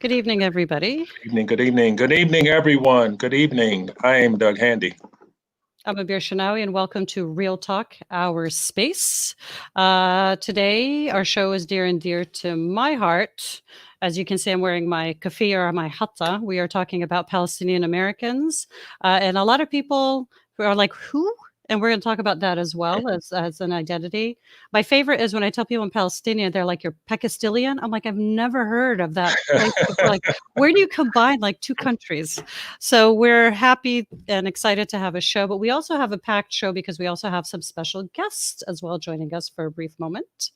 Good evening, everybody. Good evening, good evening, everyone. Good evening. I am Doug Handy. I'm Abir Shanawi, and welcome to Real Talk, our space. Today, our show is dear and dear to my heart. As you can see, I'm wearing my kafia or my hatta. We are talking about Palestinian Americans. And a lot of people are like, who? And we're going to talk about that as well as an identity. My favorite is when I tell people I'm Palestinian, they're like, you're Pakistilian? I'm like, I've never heard of that place before. Like, where do you combine like two countries? So we're happy and excited to have a show, but we also have a packed show because we also have some special guests as well joining us for a brief moment.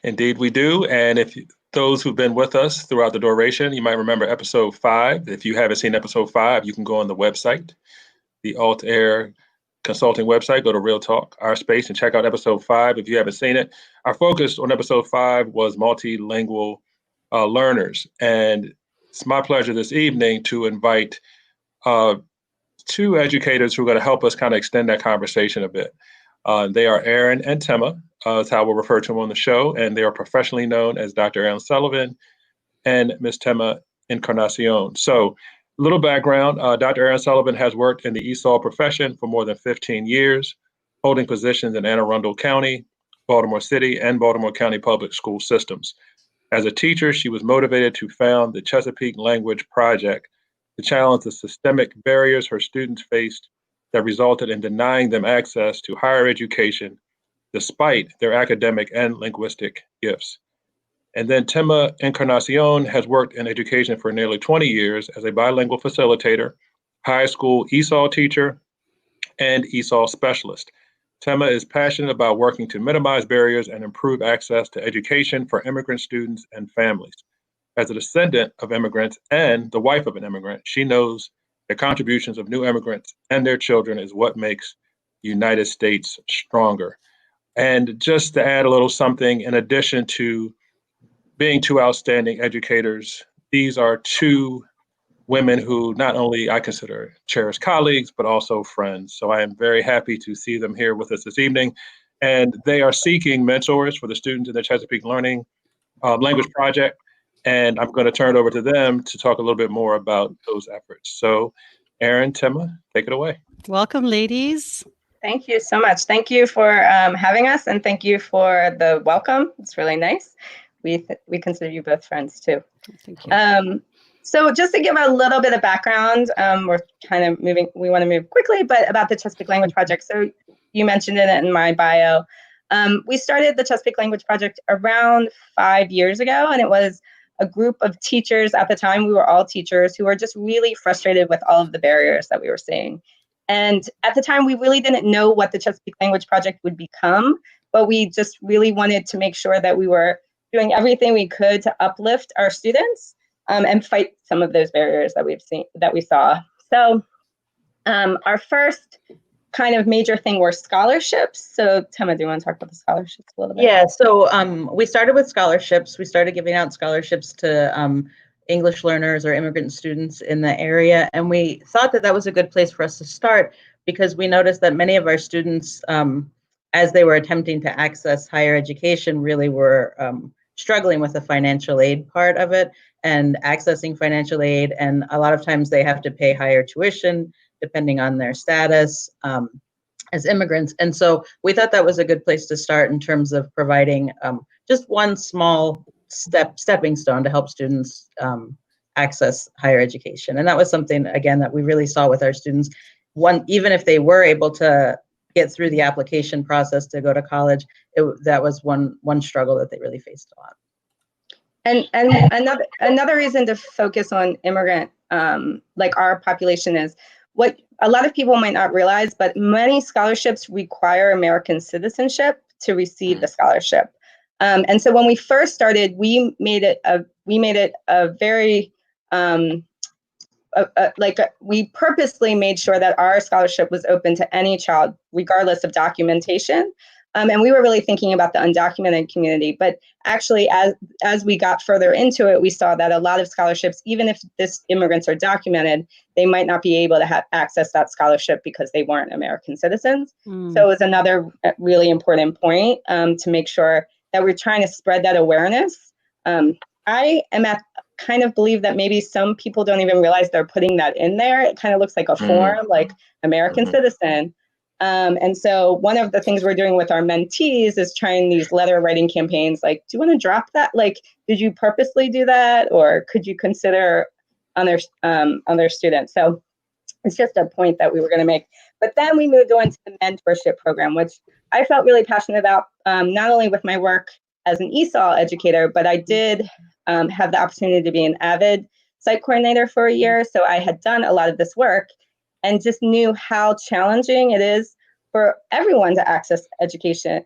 Indeed, we do. And if those who've been with us throughout the duration, you might remember episode 5. If you haven't seen episode 5, you can go on the website, the Altair Consulting website, go to Real Talk, our space, and check out episode 5 if you haven't seen it. Our focus on episode 5 was multilingual learners. And it's my pleasure this evening to invite two educators who are going to help us kind of extend that conversation a bit. They are Aaron and Tema, is how we'll refer to them on the show, and they are professionally known as Dr. Aaron Sullivan and Ms. Tema Encarnacion. So a little background, Dr. Aaron Sullivan has worked in the ESOL profession for more than 15 years, holding positions in Anne Arundel County, Baltimore City, and Baltimore County public school systems. As a teacher, she was motivated to found the Chesapeake Language Project to challenge the systemic barriers her students faced that resulted in denying them access to higher education despite their academic and linguistic gifts. And then Tema Encarnacion has worked in education for nearly 20 years as a bilingual facilitator, high school ESOL teacher, and ESOL specialist. Tema is passionate about working to minimize barriers and improve access to education for immigrant students and families. As a descendant of immigrants and the wife of an immigrant, she knows the contributions of new immigrants and their children is what makes the United States stronger. And just to add a little something, in addition to being two outstanding educators, these are two women who not only I consider cherished colleagues, but also friends. So I am very happy to see them here with us this evening. And they are seeking mentors for the students in the Chesapeake Learning Language Project. And I'm going to turn it over to them to talk a little bit more about those efforts. So Aaron, Tema, take it away. Welcome, ladies. Thank you so much. Thank you for having us, and thank you for the welcome. It's really nice. We consider you both friends too. Thank you. So just to give a little bit of background, we're kind of moving, we want to move quickly, but about the Chesapeake Language Project. So you mentioned it in my bio. We started the Chesapeake Language Project around 5 years ago, and it was a group of teachers. At the time, we were all teachers who were just really frustrated with all of the barriers that we were seeing. And at the time, we really didn't know what the Chesapeake Language Project would become, but we just really wanted to make sure that we were doing everything we could to uplift our students and fight some of those barriers that we saw. So our first kind of major thing were scholarships. So Tema, do you want to talk about the scholarships a little bit? Yeah, so we started with scholarships. We started giving out scholarships to English learners or immigrant students in the area. And we thought that that was a good place for us to start because we noticed that many of our students, as they were attempting to access higher education, really were struggling with the financial aid part of it and accessing financial aid. And a lot of times they have to pay higher tuition depending on their status as immigrants. And so we thought that was a good place to start in terms of providing just one small stepping stone to help students access higher education. And that was something, again, that we really saw with our students. Even if they were able to get through the application process to go to college, that was one struggle that they really faced a lot. And another reason to focus on immigrant, like our population, is what a lot of people might not realize, but many scholarships require American citizenship to receive the scholarship. And so when we first started, we made it a very we purposely made sure that our scholarship was open to any child, regardless of documentation. And we were really thinking about the undocumented community. But actually, as we got further into it, we saw that a lot of scholarships, even if these immigrants are documented, they might not be able to have access that scholarship because they weren't American citizens. So it was another really important point to make sure that we're trying to spread that awareness. I am at kind of believe that maybe some people don't even realize they're putting that in there. It kind of looks like a form, like American Citizen. And so one of the things we're doing with our mentees is trying these letter writing campaigns, like, do you want to drop that? Like, did you purposely do that? Or could you consider other students? So it's just a point that we were going to make. But then we moved on to the mentorship program, which I felt really passionate about, not only with my work as an ESOL educator, but I did have the opportunity to be an AVID site coordinator for a year. So I had done a lot of this work and just knew how challenging it is for everyone to access education,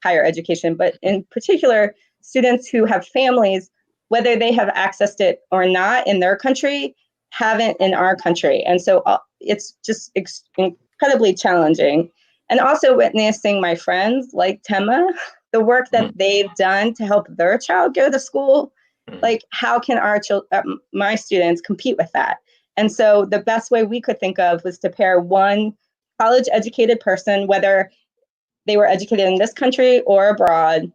higher education, but in particular, students who have families, whether they have accessed it or not in their country, haven't in our country. And so it's just incredibly challenging. And also witnessing my friends like Tema, the work that they've done to help their child go to school, like how can my students compete with that? And so the best way we could think of was to pair one college educated person, whether they were educated in this country or abroad,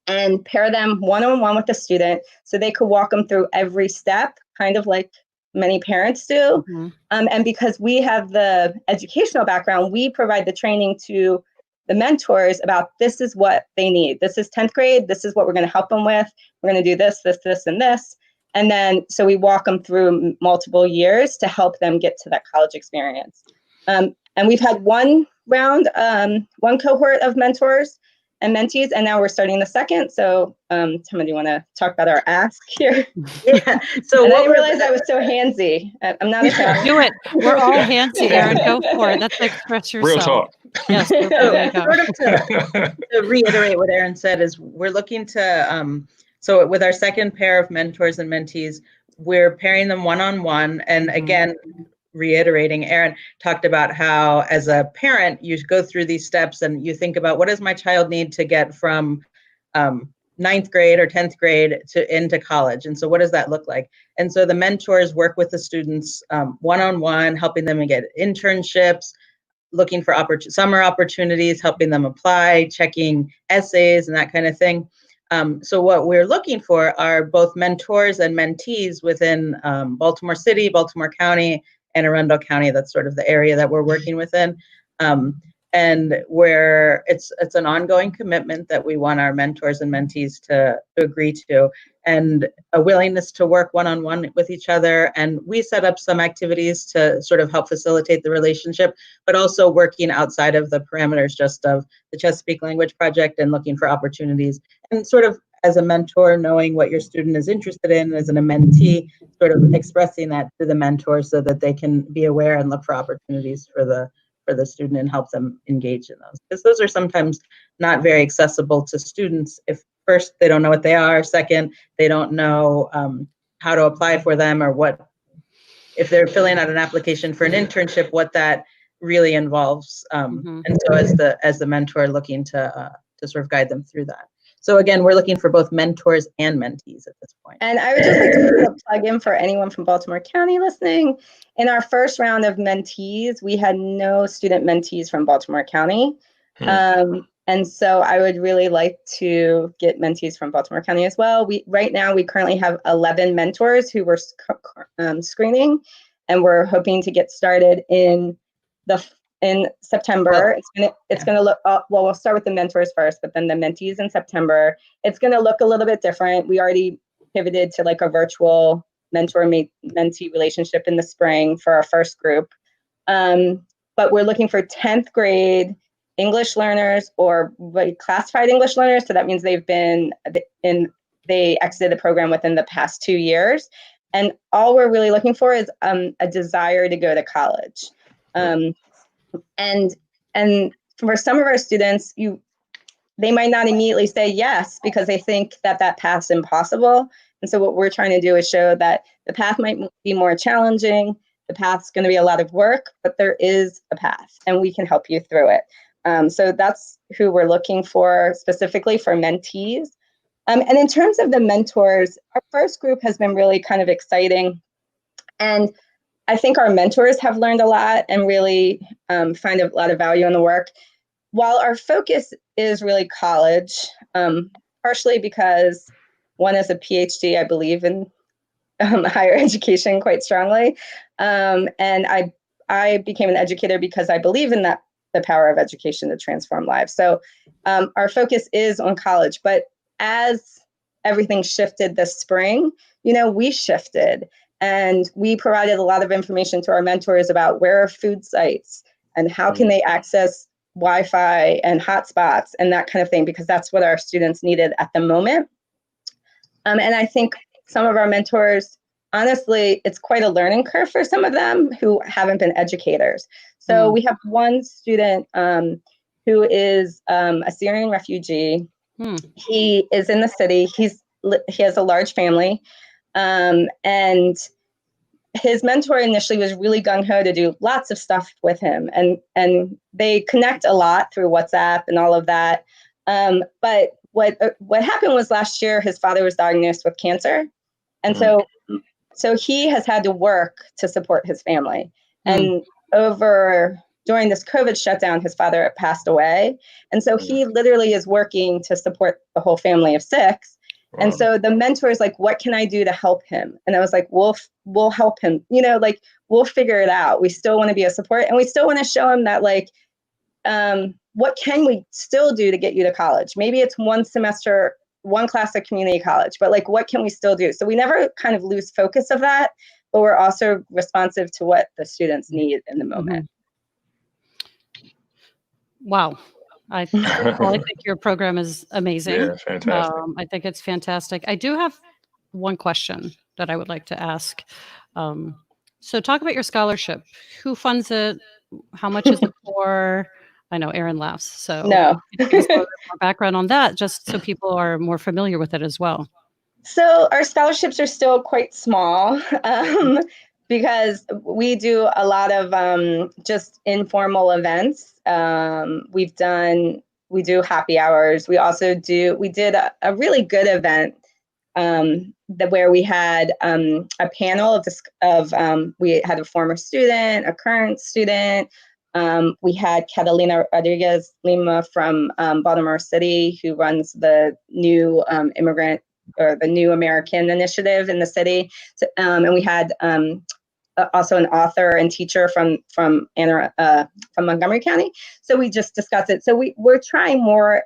and pair them one-on-one with the student so they could walk them through every step, kind of like many parents do. And because we have the educational background, we provide the training to the mentors about this is what they need. This is 10th grade. This is what we're going to help them with. We're going to do this, this, this, and this. And then, so we walk them through multiple years to help them get to that college experience. And we've had one round, one cohort of mentors and mentees, and now we're starting the second. So, Tema, do you want to talk about our ask here? Yeah. So I didn't realize I was so handsy. I'm not a Do it. We're all handsy, Erin. Go for it. That's like express yourself. Real talk. Yes. Okay, there you go. Sort of to reiterate what Erin said is we're looking to, so with our second pair of mentors and mentees, we're pairing them one-on-one. And again, reiterating, Erin talked about how as a parent, you go through these steps and you think about what does my child need to get from 9th grade or 10th grade to into college. And so what does that look like? And so the mentors work with the students one-on-one, helping them get internships, looking for summer opportunities, helping them apply, checking essays and that kind of thing. So what we're looking for are both mentors and mentees within Baltimore City, Baltimore County, Anne Arundel County. That's sort of the area that we're working within. And where it's an ongoing commitment that we want our mentors and mentees to agree to, and a willingness to work one-on-one with each other. And we set up some activities to sort of help facilitate the relationship, but also working outside of the parameters just of the Chesapeake Language Project and looking for opportunities. And sort of as a mentor, knowing what your student is interested in, as a mentee, sort of expressing that to the mentor so that they can be aware and look for opportunities for the student and help them engage in those. Because those are sometimes not very accessible to students if first, they don't know what they are. Second, they don't know how to apply for them, or what, if they're filling out an application for an internship, what that really involves. And so as the mentor, looking to sort of guide them through that. So again, we're looking for both mentors and mentees at this point. And I would just like to put a plug in for anyone from Baltimore County listening. In our first round of mentees, we had no student mentees from Baltimore County. And so I would really like to get mentees from Baltimore County as well. Right now, we currently have 11 mentors who we're screening, and we're hoping to get started in September. It's gonna look, well, we'll start with the mentors first, but then the mentees in September. It's gonna look a little bit different. We already pivoted to like a virtual mentor-mentee relationship in the spring for our first group. But we're looking for 10th grade English learners or classified English learners. So that means they exited the program within the past 2 years. And all we're really looking for is a desire to go to college. And for some of our students, they might not immediately say yes because they think that path's impossible. And so what we're trying to do is show that the path might be more challenging. The path's going to be a lot of work, but there is a path and we can help you through it. So that's who we're looking for specifically for mentees. And in terms of the mentors, our first group has been really kind of exciting. And I think our mentors have learned a lot and really find a lot of value in the work. While our focus is really college, partially because one is a PhD, I believe, in higher education quite strongly. And I became an educator because I believe in that, the power of education to transform lives. So our focus is on college, but as everything shifted this spring, we shifted and we provided a lot of information to our mentors about where are food sites and how can they access Wi-Fi and hotspots and that kind of thing, because that's what our students needed at the moment. And I think some of our mentors, honestly, it's quite a learning curve for some of them who haven't been educators. So we have one student who is a Syrian refugee. He is in the city. He has a large family. And his mentor initially was really gung-ho to do lots of stuff with him. And they connect a lot through WhatsApp and all of that. But what happened was last year, his father was diagnosed with cancer. And so he has had to work to support his family. And during this COVID shutdown, his father passed away. And so he literally is working to support the whole family of 6. Wow. And so the mentor is like, what can I do to help him? And I was like, we'll help him, we'll figure it out. We still want to be a support, and we still want to show him that what can we still do to get you to college? Maybe it's one semester, one class at community college, but what can we still do? So we never kind of lose focus of that, but we're also responsive to what the students need in the moment. Wow. I think your program is amazing. Yeah, fantastic. I think it's fantastic. I do have one question that I would like to ask. So talk about your scholarship. Who funds it? How much is it for? I know Erin laughs. So no. Give us a little more background on that, just so people are more familiar with it as well. So our scholarships are still quite small. Because we do a lot of just informal events. We do happy hours. We did a really good event where we had a panel we had a former student, a current student. We had Catalina Rodriguez Lima from Baltimore City, who runs the new immigrant or the New American initiative in the city. So, and we had also an author and teacher from Montgomery County. So we just discussed it. So we're trying more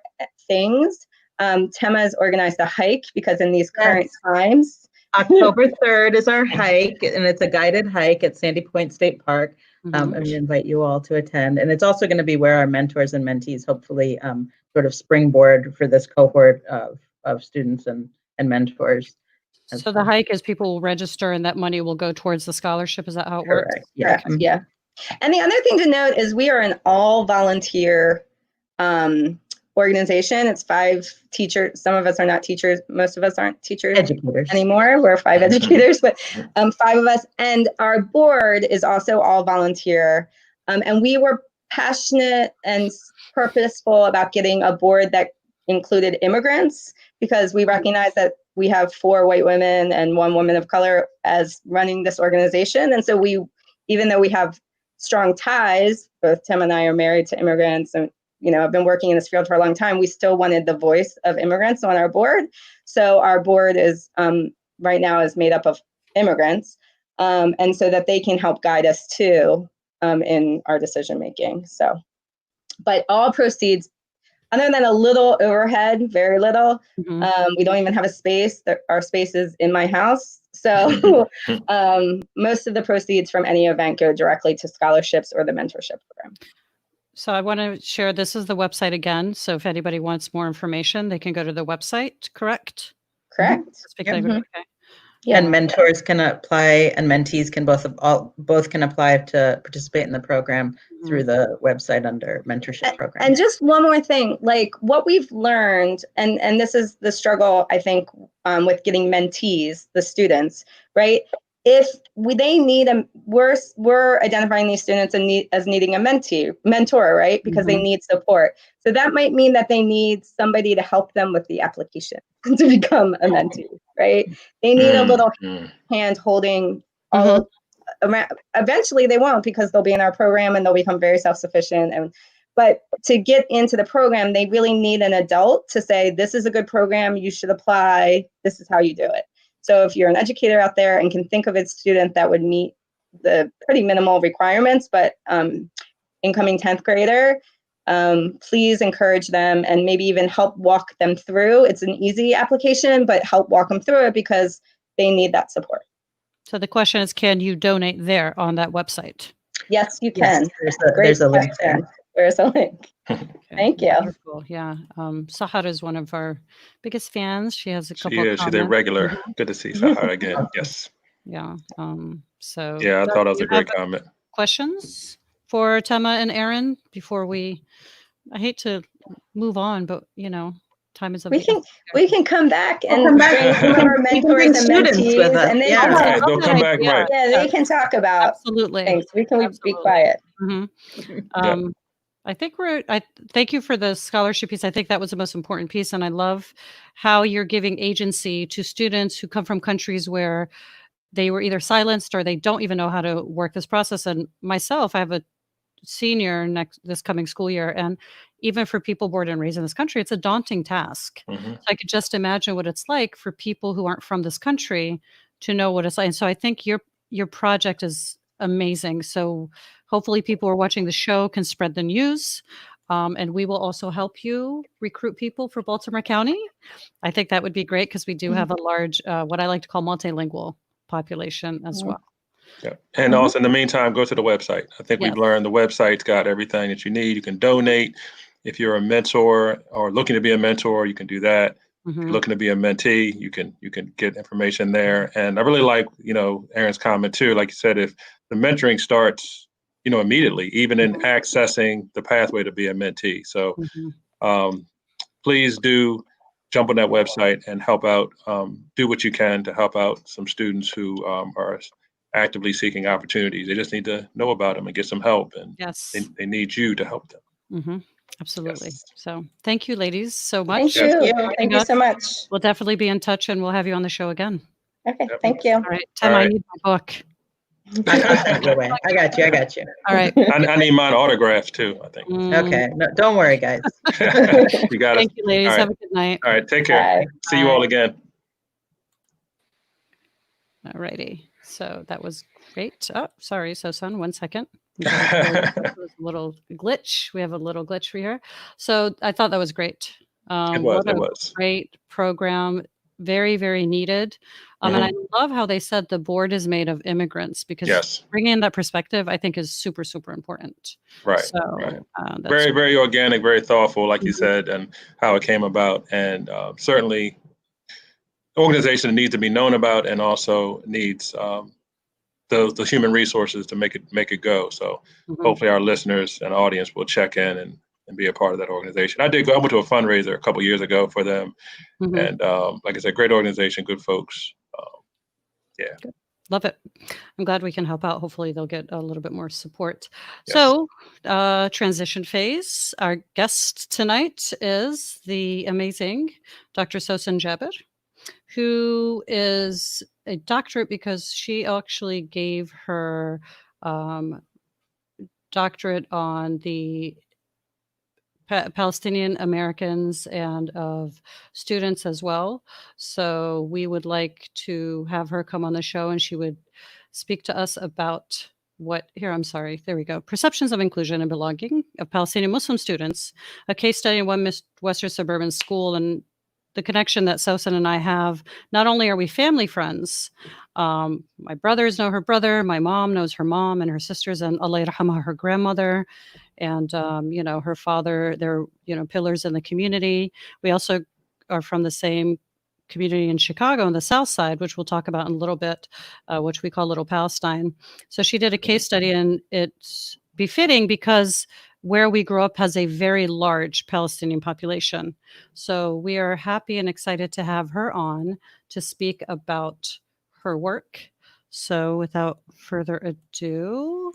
things. Tema has organized a hike because in these current times. October 3rd is our hike, and it's a guided hike at Sandy Point State Park. And we invite you all to attend. And it's also going to be where our mentors and mentees hopefully sort of springboard for this cohort of students and mentors. So the hike is people will register and that money will go towards the scholarship. Is that how it works? Yeah. Correct. Yeah. And the other thing to note is we are an all volunteer organization. It's 5 teachers. Some of us are not teachers. Most of us aren't teachers anymore. We're 5 educators, but 5 of us. And our board is also all volunteer. And we were passionate and purposeful about getting a board that included immigrants, because we recognize that we have 4 white women and 1 woman of color as running this organization. And so even though we have strong ties, both Tim and I are married to immigrants and, I've been working in this field for a long time, we still wanted the voice of immigrants on our board. So our board is right now is made up of immigrants, and so that they can help guide us too in our decision making. So, but all proceeds, other than a little overhead, very little, we don't even have a space. Our space is in my house. So most of the proceeds from any event go directly to scholarships or the mentorship program. So I want to share, this is the website again. So if anybody wants more information, they can go to the website, correct? Correct. Okay. Yeah. And mentors can apply, and mentees can both can apply to participate in the program through the website under mentorship program. And just one more thing, what we've learned, and this is the struggle, I think, with getting mentees, the students, right? If they need we're identifying these students as needing a mentor, right? Because they need support. So that might mean that they need somebody to help them with the application to become a mentee, right? They need a little hand holding all around. Eventually they won't, because they'll be in our program and they'll become very self-sufficient. But to get into the program, they really need an adult to say, this is a good program, you should apply, this is how you do it. So if you're an educator out there and can think of a student that would meet the pretty minimal requirements, but incoming 10th grader, please encourage them and maybe even help walk them through. It's an easy application, but help walk them through it because they need that support. So the question is, can you donate there on that website? Yes, you can. Yes, there's a link there. There's a link. Okay, Thank you. wonderful. Yeah. Sahara is one of our biggest fans. She has a couple of She's a comments. regular. Good to see Sahara again. Yes. Yeah. So Yeah, I thought that was you a great have comment. questions for Tema and Aaron before I hate to move on, but time is of the essence. We can come back and come back. bring some of our We can bring mentors and students mentees, with us. and they Yeah. can Right, talk. they'll come back, right. Yeah, they can talk about Absolutely. things. We can be Absolutely. quiet. Mhm. I think I thank you for the scholarship piece. I think that was the most important piece. And I love how you're giving agency to students who come from countries where they were either silenced or they don't even know how to work this process. And myself, I have a senior this coming school year. And even for people born and raised in this country, it's a daunting task. Mhm. So I could just imagine what it's like for people who aren't from this country to know what it's like. And so I think your project is amazing. So hopefully people who are watching the show can spread the news. And we will also help you recruit people for Baltimore County. I think that would be great because we do have a large, what I like to call multilingual population as well. Yeah. And also in the meantime, go to the website. I think Yes. we've learned the website's got everything that you need. You can donate. If you're a mentor or looking to be a mentor, you can do that. If you're looking to be a mentee, you can get information there. And I really like, Aaron's comment too. Like you said, if the mentoring starts, immediately, even in accessing the pathway to be a mentee. So please do jump on that website and help out, do what you can to help out some students who are actively seeking opportunities. They just need to know about them and get some help, and Yes. they need you to help them. Absolutely. Yes. So thank you, ladies, so much. Thank you. Yes. Thank you so much. We'll definitely be in touch and we'll have you on the show again. Okay, thank you. All right. Tim, I need my book. I'll send you away. I got you. All right. I need mine autographed too, I think. Okay. No, don't worry, guys. You got it. Thank you, ladies. All right. Have a good night. All right. Take care. Bye. See you all again. All righty. So that was great. Oh, sorry, Sosen. 1 second. There was a little glitch. We have a little glitch here. So I thought that was great. It was. What a great program. Very, very needed. And I love how they said the board is made of immigrants because bringing in that perspective, I think, is super, super important. Right. So, right. That's Very, very organic, very thoughtful, like you said, and how it came about. And certainly, organization needs to be known about, and also needs the human resources to make it go. So hopefully, our listeners and audience will check in and be a part of that organization. I went to a fundraiser a couple years ago for them, and like I said, great organization, good folks. Yeah. Good. Love it. I'm glad we can help out. Hopefully they'll get a little bit more support. Yes. So transition phase. Our guest tonight is the amazing Dr. Sawsan Jaber, who is a doctorate because she actually gave her doctorate on the Palestinian Americans and of students as well. So we would like to have her come on the show and she would speak to us about there we go. Perceptions of inclusion and belonging of Palestinian Muslim students, a case study in one Western suburban school, and the connection that Sosen and I have. Not only are we family friends, my brothers know her brother, my mom knows her mom and her sisters, and Allah yarhamha, her grandmother, and her father. They're pillars in the community. We also are from the same community in Chicago on the South Side, which we'll talk about in a little bit, which we call Little Palestine. So she did a case study, and it's befitting because where we grew up has a very large Palestinian population. So we are happy and excited to have her on to speak about her work. So without further ado,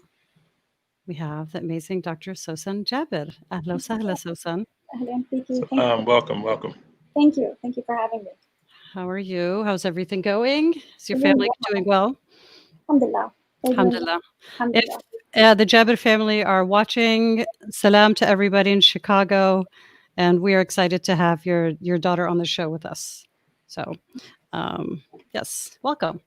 we have the amazing Dr. Sawsan Jaber. Ahlan wa sahlan, Sosen. Ahlan, thank you. Welcome. Thank you for having me. How are you? How's everything going? Is your family doing well? Alhamdulillah. Alhamdulillah. If the Jaber family are watching, salam to everybody in Chicago, and we are excited to have your daughter on the show with us. So Yes, welcome.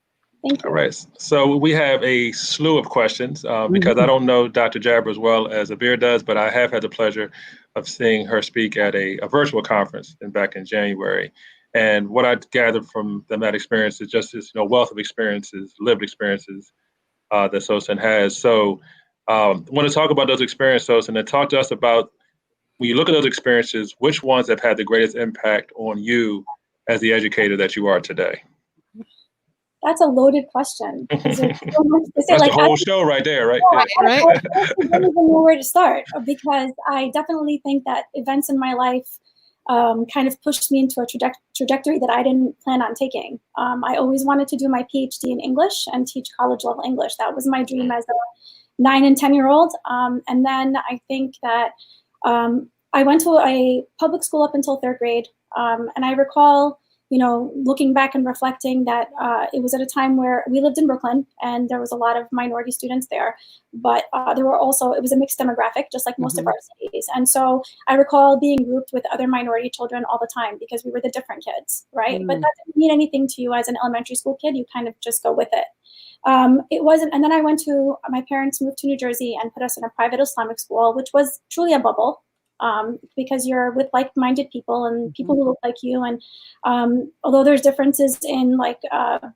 Thank you. All right. So we have a slew of questions because I don't know Dr. Jaber as well as Abir does, but I have had the pleasure of seeing her speak at a virtual conference back in January. And what I gathered from that experience is just this wealth of experiences, lived experiences that Sosen has. So I want to talk about those experiences, Sosen, and talk to us about, when you look at those experiences, which ones have had the greatest impact on you as the educator that you are today? That's a loaded question. There's so much to say. That's like, the whole show right there, right? I don't even know where to start, because I definitely think that events in my life kind of pushed me into a trajectory that I didn't plan on taking. I always wanted to do my PhD in English and teach college level English. That was my dream as a 9 and 10-year-old. And then I think that I went to a public school up until 3rd grade. And I recall, looking back and reflecting that it was at a time where we lived in Brooklyn and there was a lot of minority students there, but there were also, it was a mixed demographic, just like most of our cities. And so I recall being grouped with other minority children all the time because we were the different kids, right? But that didn't mean anything to you as an elementary school kid. You kind of just go with it. It wasn't, and then my parents moved to New Jersey and put us in a private Islamic school, which was truly a bubble. Because you're with like-minded people and people who look like you. And although there's differences in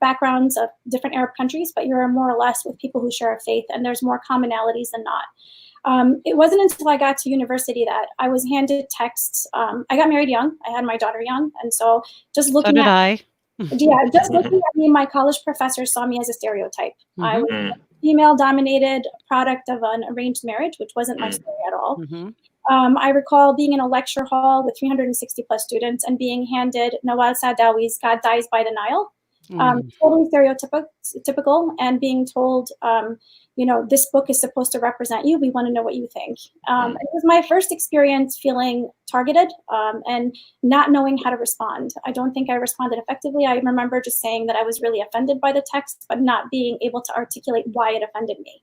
backgrounds of different Arab countries, but you're more or less with people who share a faith, and there's more commonalities than not. It wasn't until I got to university that I was handed texts. I got married young. I had my daughter young. And so just looking just looking at me, my college professors saw me as a stereotype. I was a female-dominated product of an arranged marriage, which wasn't my story at all. I recall being in a lecture hall with 360 plus students and being handed Nawal Saadawi's God Dies by the Nile, totally stereotypical, and being told, this book is supposed to represent you. We want to know what you think. It was my first experience feeling targeted and not knowing how to respond. I don't think I responded effectively. I remember just saying that I was really offended by the text, but not being able to articulate why it offended me.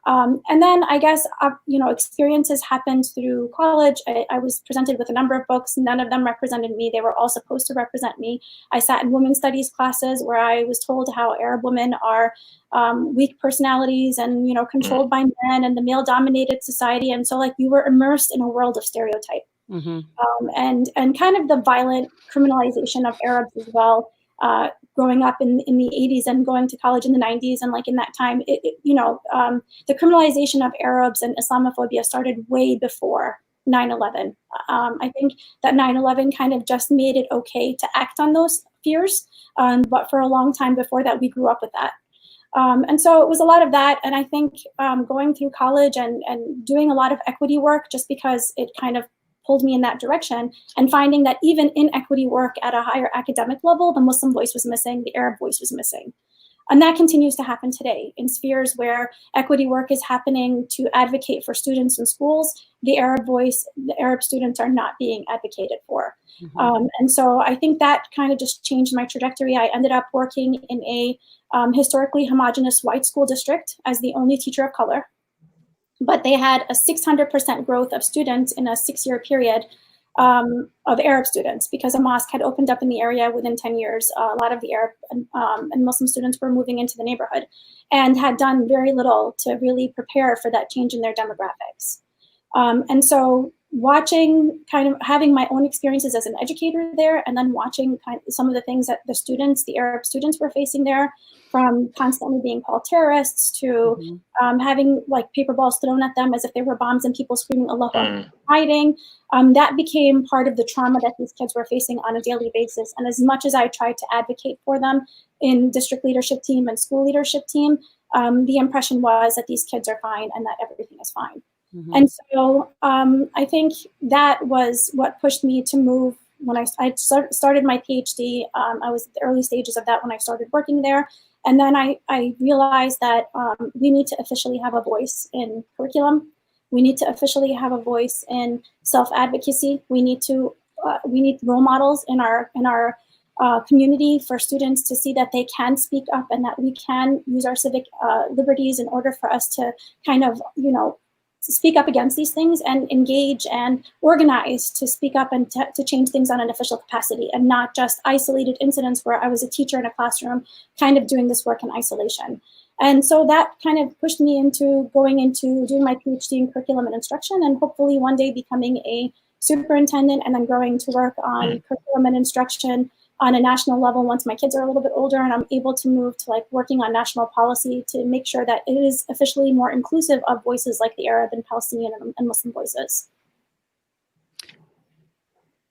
And then I guess, experiences happened through college. I was presented with a number of books. None of them represented me. They were all supposed to represent me. I sat in women's studies classes where I was told how Arab women are weak personalities and, controlled by men and the male-dominated society. And so you were immersed in a world of stereotype. And kind of the violent criminalization of Arabs as well. Growing up in the 80s and going to college in the 90s, and in that time, the criminalization of Arabs and Islamophobia started way before 9/11. I think that 9/11 kind of just made it okay to act on those fears, but for a long time before that, we grew up with that. And so it was a lot of that, and I think going through college and doing a lot of equity work, just because it kind of pulled me in that direction, and finding that even in equity work at a higher academic level, the Muslim voice was missing, the Arab voice was missing. And that continues to happen today in spheres where equity work is happening to advocate for students in schools. The Arab voice, the Arab students are not being advocated for. And so I think that kind of just changed my trajectory. I ended up working in a historically homogenous white school district as the only teacher of color. But they had a 600% growth of students in a 6-year period of Arab students, because a mosque had opened up in the area within 10 years. A lot of the Arab and Muslim students were moving into the neighborhood and had done very little to really prepare for that change in their demographics. And so watching, kind of having my own experiences as an educator there, and then watching kind of some of the things that the Arab students were facing there, from constantly being called terrorists to having paper balls thrown at them as if they were bombs and people screaming Allahu Akbar, hiding. That became part of the trauma that these kids were facing on a daily basis. And as much as I tried to advocate for them in district leadership team and school leadership team, the impression was that these kids are fine and that everything is fine. And so I think that was what pushed me to move. When I started my PhD, I was at the early stages of that when I started working there. And then I realized that we need to officially have a voice in curriculum. We need to officially have a voice in self-advocacy. We need role models in our community for students to see that they can speak up and that we can use our civic liberties in order for us to kind of, speak up against these things and engage and organize to speak up and to change things on an official capacity, and not just isolated incidents where I was a teacher in a classroom kind of doing this work in isolation. And so that kind of pushed me into going into doing my PhD in curriculum and instruction, and hopefully one day becoming a superintendent, and then growing to work on curriculum and instruction on a national level once my kids are a little bit older and I'm able to move to like working on national policy to make sure that it is officially more inclusive of voices like the Arab and Palestinian and Muslim voices.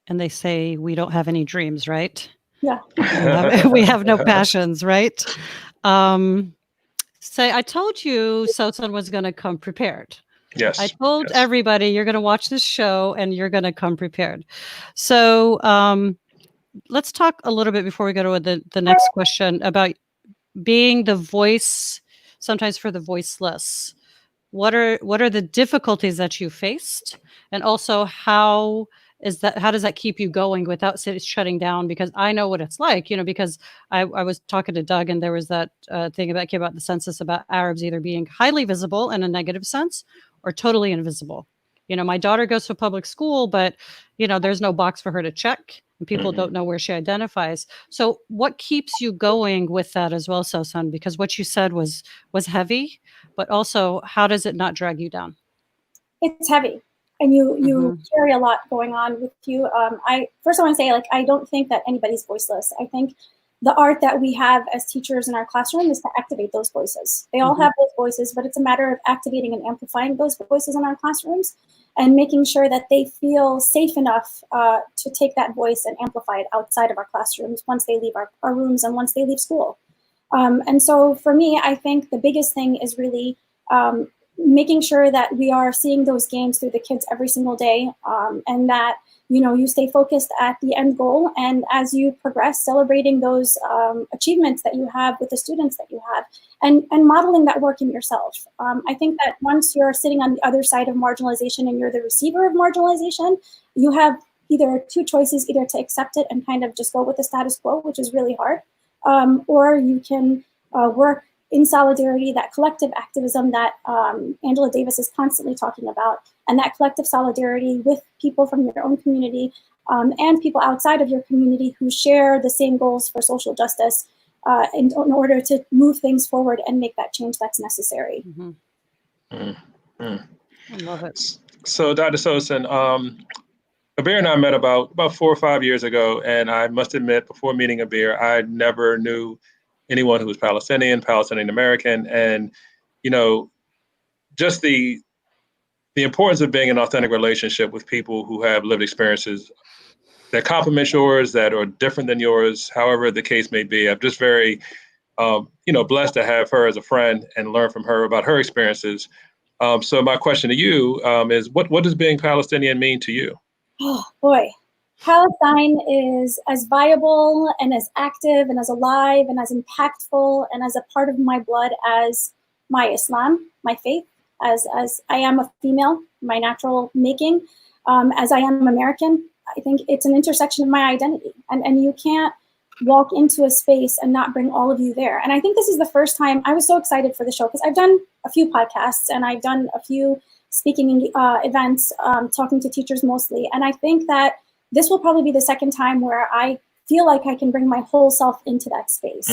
And they say we don't have any dreams, right? Yeah. We have no passions, right? Say, I told you Sosen was going to come prepared. Yes. I told everybody you're going to watch this show and you're going to come prepared. So let's talk a little bit before we go to the next question about being the voice, sometimes for the voiceless. What are the difficulties that you faced, and also how does that keep you going without shutting down? Because I know what it's like, because I was talking to Doug, and there was that thing that came about the census about Arabs either being highly visible in a negative sense or totally invisible. My daughter goes to a public school, but there's no box for her to check, and people don't know where she identifies. So what keeps you going with that as well, Sosen? Because what you said was heavy, but also how does it not drag you down? It's heavy, and you carry a lot going on with you. I want to say, I don't think that anybody's voiceless. I think the art that we have as teachers in our classroom is to activate those voices. They all have those voices, but it's a matter of activating and amplifying those voices in our classrooms and making sure that they feel safe enough to take that voice and amplify it outside of our classrooms once they leave our rooms and once they leave school. And so for me, I think the biggest thing is really making sure that we are seeing those gains through the kids every single day, and that you stay focused at the end goal, and as you progress, celebrating those achievements that you have with the students that you have, and modeling that work in yourself. I think that once you're sitting on the other side of marginalization and you're the receiver of marginalization, you have either two choices: either to accept it and kind of just go with the status quo, which is really hard, or you can work in solidarity, that collective activism that Angela Davis is constantly talking about, and that collective solidarity with people from your own community and people outside of your community who share the same goals for social justice in order to move things forward and make that change that's necessary. I love it. So Dr. Sosen, Abir and I met about 4 or 5 years ago, and I must admit, before meeting Abir, I never knew anyone who was Palestinian American, and just the importance of being in an authentic relationship with people who have lived experiences that complement yours, that are different than yours, however the case may be. I'm just very, blessed to have her as a friend and learn from her about her experiences. So my question to you is, what does being Palestinian mean to you? Oh boy. Palestine is as viable and as active and as alive and as impactful and as a part of my blood as my Islam, my faith, as I am a female, my natural making, as I am American. I think it's an intersection of my identity, and you can't walk into a space and not bring all of you there. And I think this is the first time I was so excited for the show, because I've done a few podcasts and I've done a few speaking events, talking to teachers mostly. And I think that this will probably be the second time where I feel like I can bring my whole self into that space.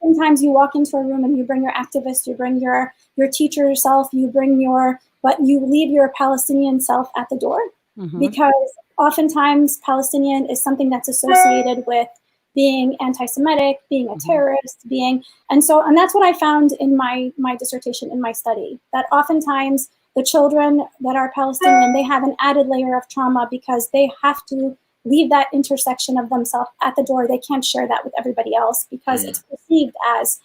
Sometimes you walk into a room and you bring your activist, you bring your teacher self, but you leave your Palestinian self at the door, because oftentimes Palestinian is something that's associated with being anti-Semitic, being a terrorist, and that's what I found in my dissertation, in my study, that oftentimes the children that are Palestinian, they have an added layer of trauma because they have to leave that intersection of themselves at the door. They can't share that with everybody else because it's perceived as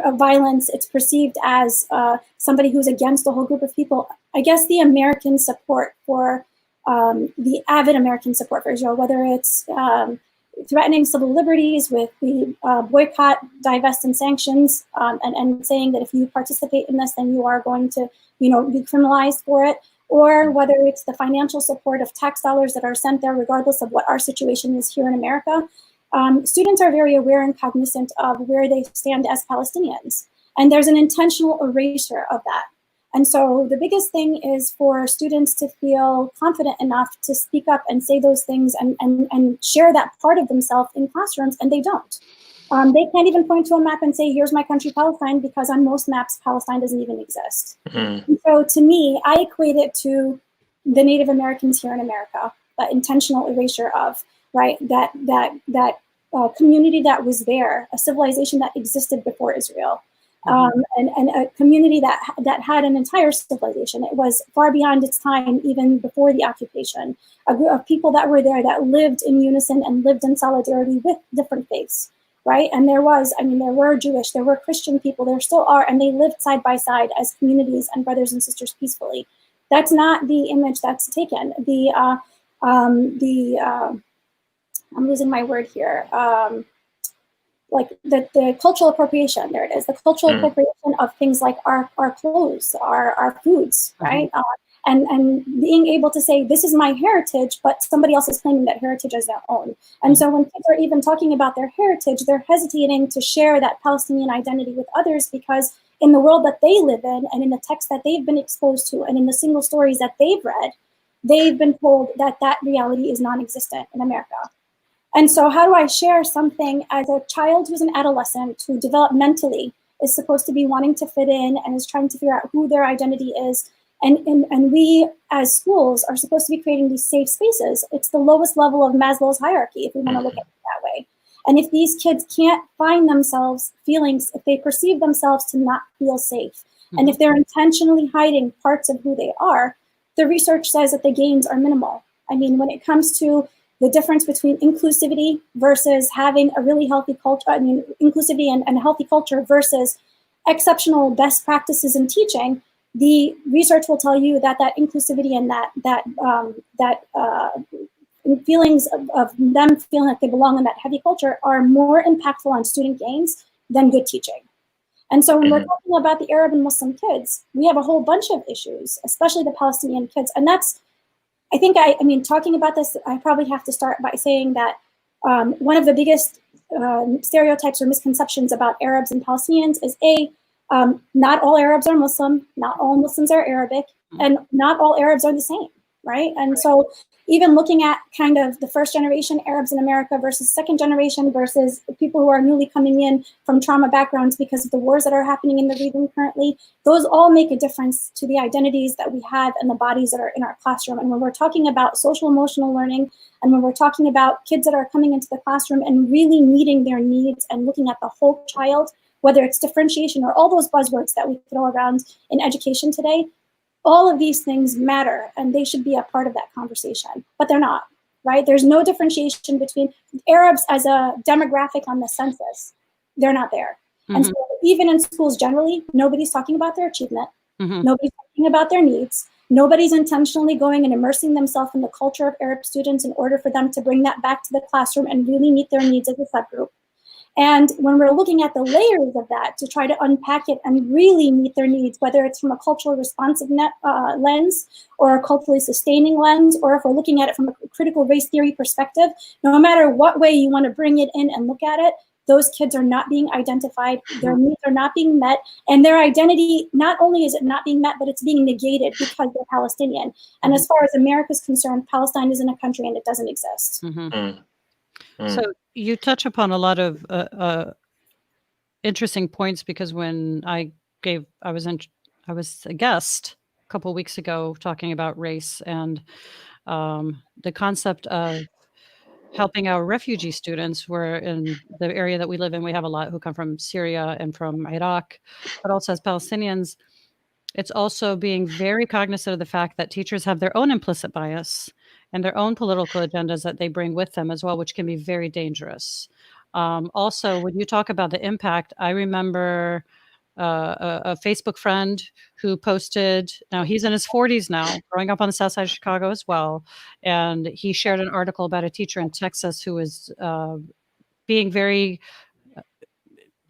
a violence. It's perceived as somebody who's against a whole group of people. I guess the American support for, the avid American support for Israel, whether it's threatening civil liberties with the boycott, divest, and sanctions, and saying that if you participate in this, then you are going to be criminalized for it, or whether it's the financial support of tax dollars that are sent there, regardless of what our situation is here in America. Students are very aware and cognizant of where they stand as Palestinians. And there's an intentional erasure of that. And so the biggest thing is for students to feel confident enough to speak up and say those things and share that part of themselves in classrooms, and they don't. They can't even point to a map and say, here's my country, Palestine, because on most maps, Palestine doesn't even exist. And so to me, I equate it to the Native Americans here in America, that intentional erasure of, right, that community that was there, a civilization that existed before Israel. And a community that had an entire civilization. It was far beyond its time, even before the occupation. A group of people that were there that lived in unison and lived in solidarity with different faiths, right? And there were Jewish, there were Christian people, there still are, and they lived side by side as communities and brothers and sisters peacefully. That's not the image that's taken. I'm losing my word here. Like the cultural appropriation, there it is, the cultural appropriation of things like our clothes, our foods, right? And being able to say, this is my heritage, but somebody else is claiming that heritage as their own. And so when kids are even talking about their heritage, they're hesitating to share that Palestinian identity with others, because in the world that they live in and in the text that they've been exposed to and in the single stories that they've read, they've been told that that reality is non-existent in America. And so how do I share something as a child who's an adolescent who developmentally is supposed to be wanting to fit in and is trying to figure out who their identity is? And we as schools are supposed to be creating these safe spaces. It's the lowest level of Maslow's hierarchy, if we want to look at it that way. And if these kids can't find themselves feelings, if they perceive themselves to not feel safe, and if they're intentionally hiding parts of who they are, the research says that the gains are minimal. I mean, when it comes to the difference between inclusivity versus having a really healthy culture, inclusivity and a healthy culture versus exceptional best practices in teaching, the research will tell you that inclusivity and that feelings of them feeling like they belong in that heavy culture are more impactful on student gains than good teaching. And so when we're talking about the Arab and Muslim kids, we have a whole bunch of issues, especially the Palestinian kids. And that's, I think, talking about this, I probably have to start by saying that one of the biggest stereotypes or misconceptions about Arabs and Palestinians is not all Arabs are Muslim, not all Muslims are Arabic, and not all Arabs are the same, right? And so even looking at kind of the first generation Arabs in America versus second generation versus people who are newly coming in from trauma backgrounds because of the wars that are happening in the region currently, those all make a difference to the identities that we have and the bodies that are in our classroom. And when we're talking about social emotional learning, and when we're talking about kids that are coming into the classroom and really meeting their needs and looking at the whole child, whether it's differentiation or all those buzzwords that we throw around in education today, all of these things matter and they should be a part of that conversation, but they're not, right? There's no differentiation between Arabs as a demographic on the census. They're not there. And so even in schools generally, nobody's talking about their achievement. Nobody's talking about their needs. Nobody's intentionally going and immersing themselves in the culture of Arab students in order for them to bring that back to the classroom and really meet their needs as a subgroup. And when we're looking at the layers of that to try to unpack it and really meet their needs, whether it's from a cultural responsive lens or a culturally sustaining lens, or if we're looking at it from a critical race theory perspective, no matter what way you want to bring it in and look at it, those kids are not being identified, their needs are not being met, and their identity, not only is it not being met, but it's being negated because they're Palestinian. And as far as America is concerned, Palestine isn't a country and it doesn't exist. So you touch upon a lot of interesting points, because when I was a guest a couple of weeks ago talking about race and the concept of helping our refugee students. We're in the area that we live in. We have a lot who come from Syria and from Iraq, but also as Palestinians. It's also being very cognizant of the fact that teachers have their own implicit bias and their own political agendas that they bring with them as well, which can be very dangerous. Also, when you talk about the impact, I remember a Facebook friend who posted, now he's in his 40s now, growing up on the south side of Chicago as well, and he shared an article about a teacher in Texas who was being very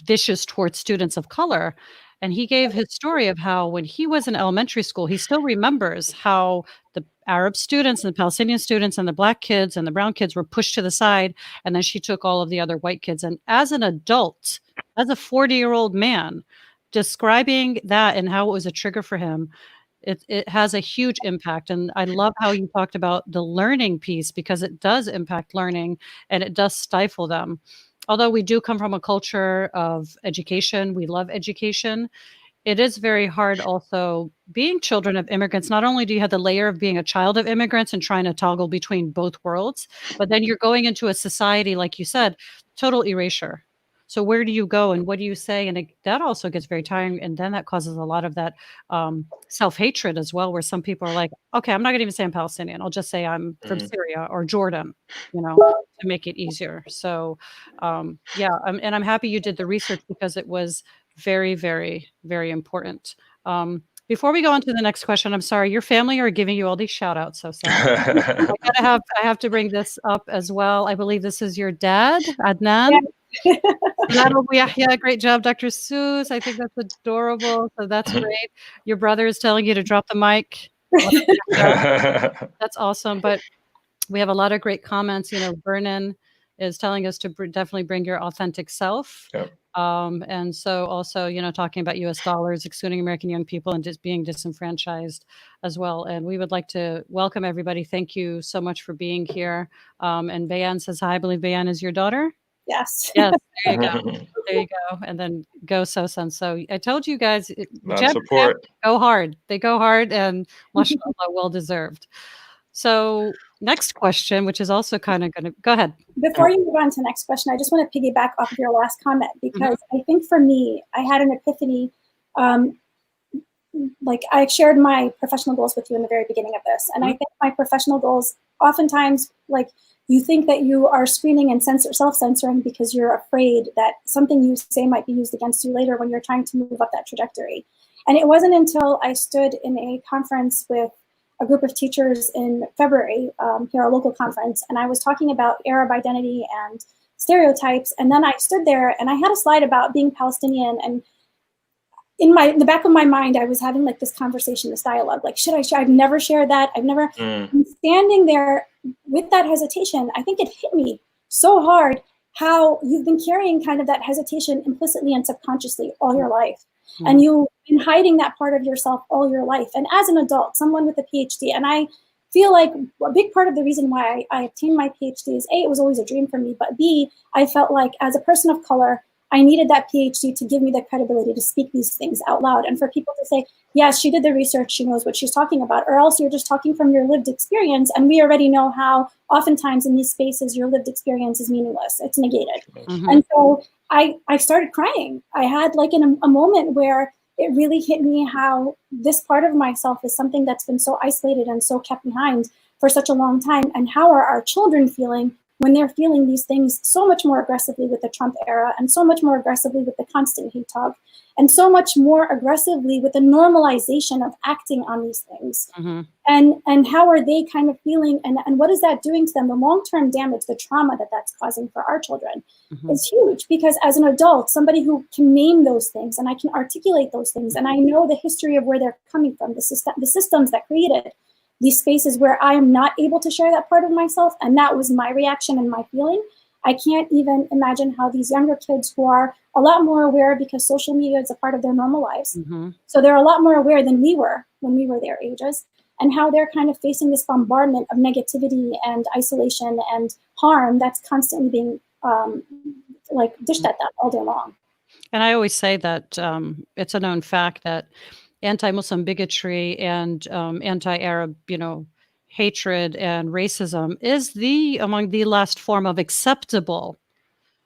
vicious towards students of color. And he gave his story of how when he was in elementary school, he still remembers how the Arab students and the Palestinian students and the black kids and the brown kids were pushed to the side. And then she took all of the other white kids. And as an adult, as a 40-year-old man, describing that and how it was a trigger for him, it has a huge impact. And I love how you talked about the learning piece, because it does impact learning and it does stifle them. Although we do come from a culture of education, we love education. It is very hard also being children of immigrants. Not only do you have the layer of being a child of immigrants and trying to toggle between both worlds, but then you're going into a society, like you said, total erasure. So where do you go and what do you say? And that also gets very tiring. And then that causes a lot of that self-hatred as well, where some people are like, okay, I'm not going to even say I'm Palestinian. I'll just say I'm from Syria or Jordan, to make it easier. So yeah, and I'm happy you did the research, because it was very, very, very important. Before we go on to the next question, I'm sorry, your family are giving you all these shout outs. So sad. I have to bring this up as well. I believe this is your dad, Adnan. Yeah, great job, Dr. Seuss. I think that's adorable. So that's great. Your brother is telling you to drop the mic. That's awesome. But we have a lot of great comments. Vernon is telling us to definitely bring your authentic self. Yep. And so also, talking about US dollars, excluding American young people and just being disenfranchised as well. And we would like to welcome everybody. Thank you so much for being here. And Bayan says hi. I believe Bayan is your daughter. Yes. Yes. There you go. There you go. And then go Sosen. So I told you guys, support. Go hard. They go hard, and mashallah, well deserved. So next question, which is also kind of going to go ahead. Before you move on to the next question, I just want to piggyback off of your last comment, because I think for me, I had an epiphany. Like I shared my professional goals with you in the very beginning of this. And I think my professional goals, oftentimes, like you think that you are screening and self-censoring because you're afraid that something you say might be used against you later when you're trying to move up that trajectory. And it wasn't until I stood in a conference with a group of teachers in February, here, a local conference, and I was talking about Arab identity and stereotypes. And then I stood there and I had a slide about being Palestinian, and in the back of my mind, I was having like this conversation, this dialogue, like, should I share? I've never shared that. I'm standing there with that hesitation. I think it hit me so hard how you've been carrying kind of that hesitation implicitly and subconsciously all your life. And you've been hiding that part of yourself all your life. And as an adult, someone with a PhD, and I feel like a big part of the reason why I obtained my PhD is A, it was always a dream for me, but B, I felt like as a person of color, I needed that PhD to give me the credibility to speak these things out loud. And for people to say, yes, she did the research, she knows what she's talking about, or else you're just talking from your lived experience. And we already know how oftentimes in these spaces, your lived experience is meaningless. It's negated. And so I started crying. I had like a moment where it really hit me how this part of myself is something that's been so isolated and so kept behind for such a long time. And how are our children feeling when they're feeling these things so much more aggressively with the Trump era, and so much more aggressively with the constant hate talk, and so much more aggressively with the normalization of acting on these things. And how are they kind of feeling, and what is that doing to them? The long-term damage, the trauma that's causing for our children is huge, because as an adult, somebody who can name those things and I can articulate those things, and I know the history of where they're coming from, the systems that created these spaces where I am not able to share that part of myself, and that was my reaction and my feeling. I can't even imagine how these younger kids who are a lot more aware, because social media is a part of their normal lives. So they're a lot more aware than we were when we were their ages, and how they're kind of facing this bombardment of negativity and isolation and harm that's constantly being like dished at them all day long. And I always say that it's a known fact that anti-Muslim bigotry and anti-Arab, hatred and racism is among the last form of acceptable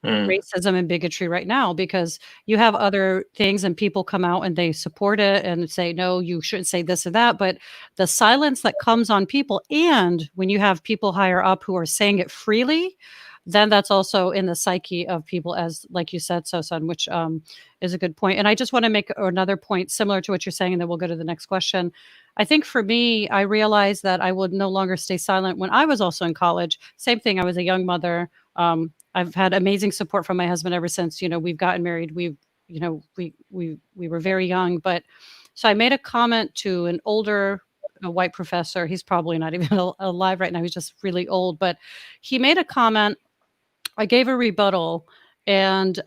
racism and bigotry right now, because you have other things and people come out and they support it and say, no, you shouldn't say this or that. But the silence that comes on people, and when you have people higher up who are saying it freely, then that's also in the psyche of people, as like you said, Sosen, which is a good point. And I just want to make another point similar to what you're saying, and then we'll go to the next question. I think for me, I realized that I would no longer stay silent when I was also in college. Same thing. I was a young mother. I've had amazing support from my husband ever since, we've gotten married. We were very young, but so I made a comment to an older white professor. He's probably not even alive right now. He's just really old, but he made a comment. I gave a rebuttal, and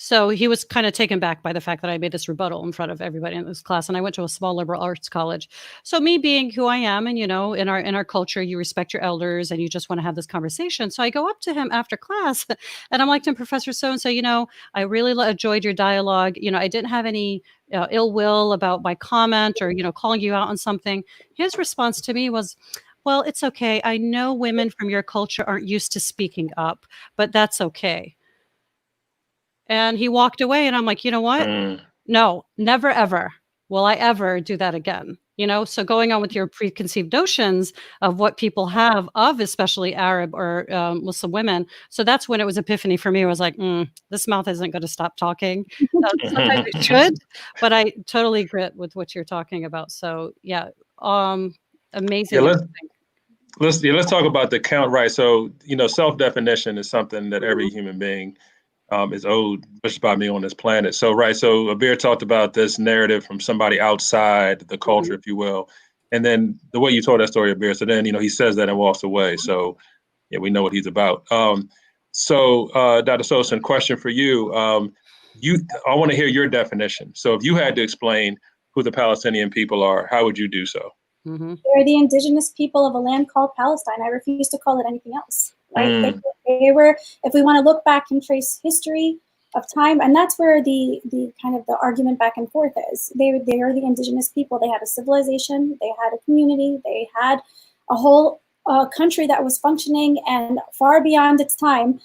So he was kind of taken back by the fact that I made this rebuttal in front of everybody in this class. And I went to a small liberal arts college. So me being who I am, and, you know, in our culture, you respect your elders and you just want to have this conversation. So I go up to him after class and I'm like to him, Professor So-and-so, you know, I really enjoyed your dialogue. You know, I didn't have any ill will about my comment or, you know, calling you out on something. His response to me was, well, it's okay. I know women from your culture aren't used to speaking up, but that's okay. And he walked away and I'm like, you know what? No, never, ever will I ever do that again. You know, so going on with your preconceived notions of what people have of especially Arab or Muslim women. So that's when it was epiphany for me. I was like, this mouth isn't going to stop talking. Sometimes it should, but I totally agree with what you're talking about. So yeah, amazing. Yeah, let's talk about the count, right? So, you know, self-definition is something that every human being is owed just by being on this planet. So, right. So Abir talked about this narrative from somebody outside the culture, if you will. And then the way you told that story, Abir, so then, you know, he says that and walks away. So yeah, we know what he's about. So Dr. Sosen, question for you. I want to hear your definition. So if you had to explain who the Palestinian people are, how would you do so? They're the indigenous people of a land called Palestine. I refuse to call it anything else. Right? They were, if we want to look back and trace history of time, and that's where the kind of the argument back and forth is. They are the indigenous people. They had a civilization, they had a community, they had a whole country that was functioning and far beyond its time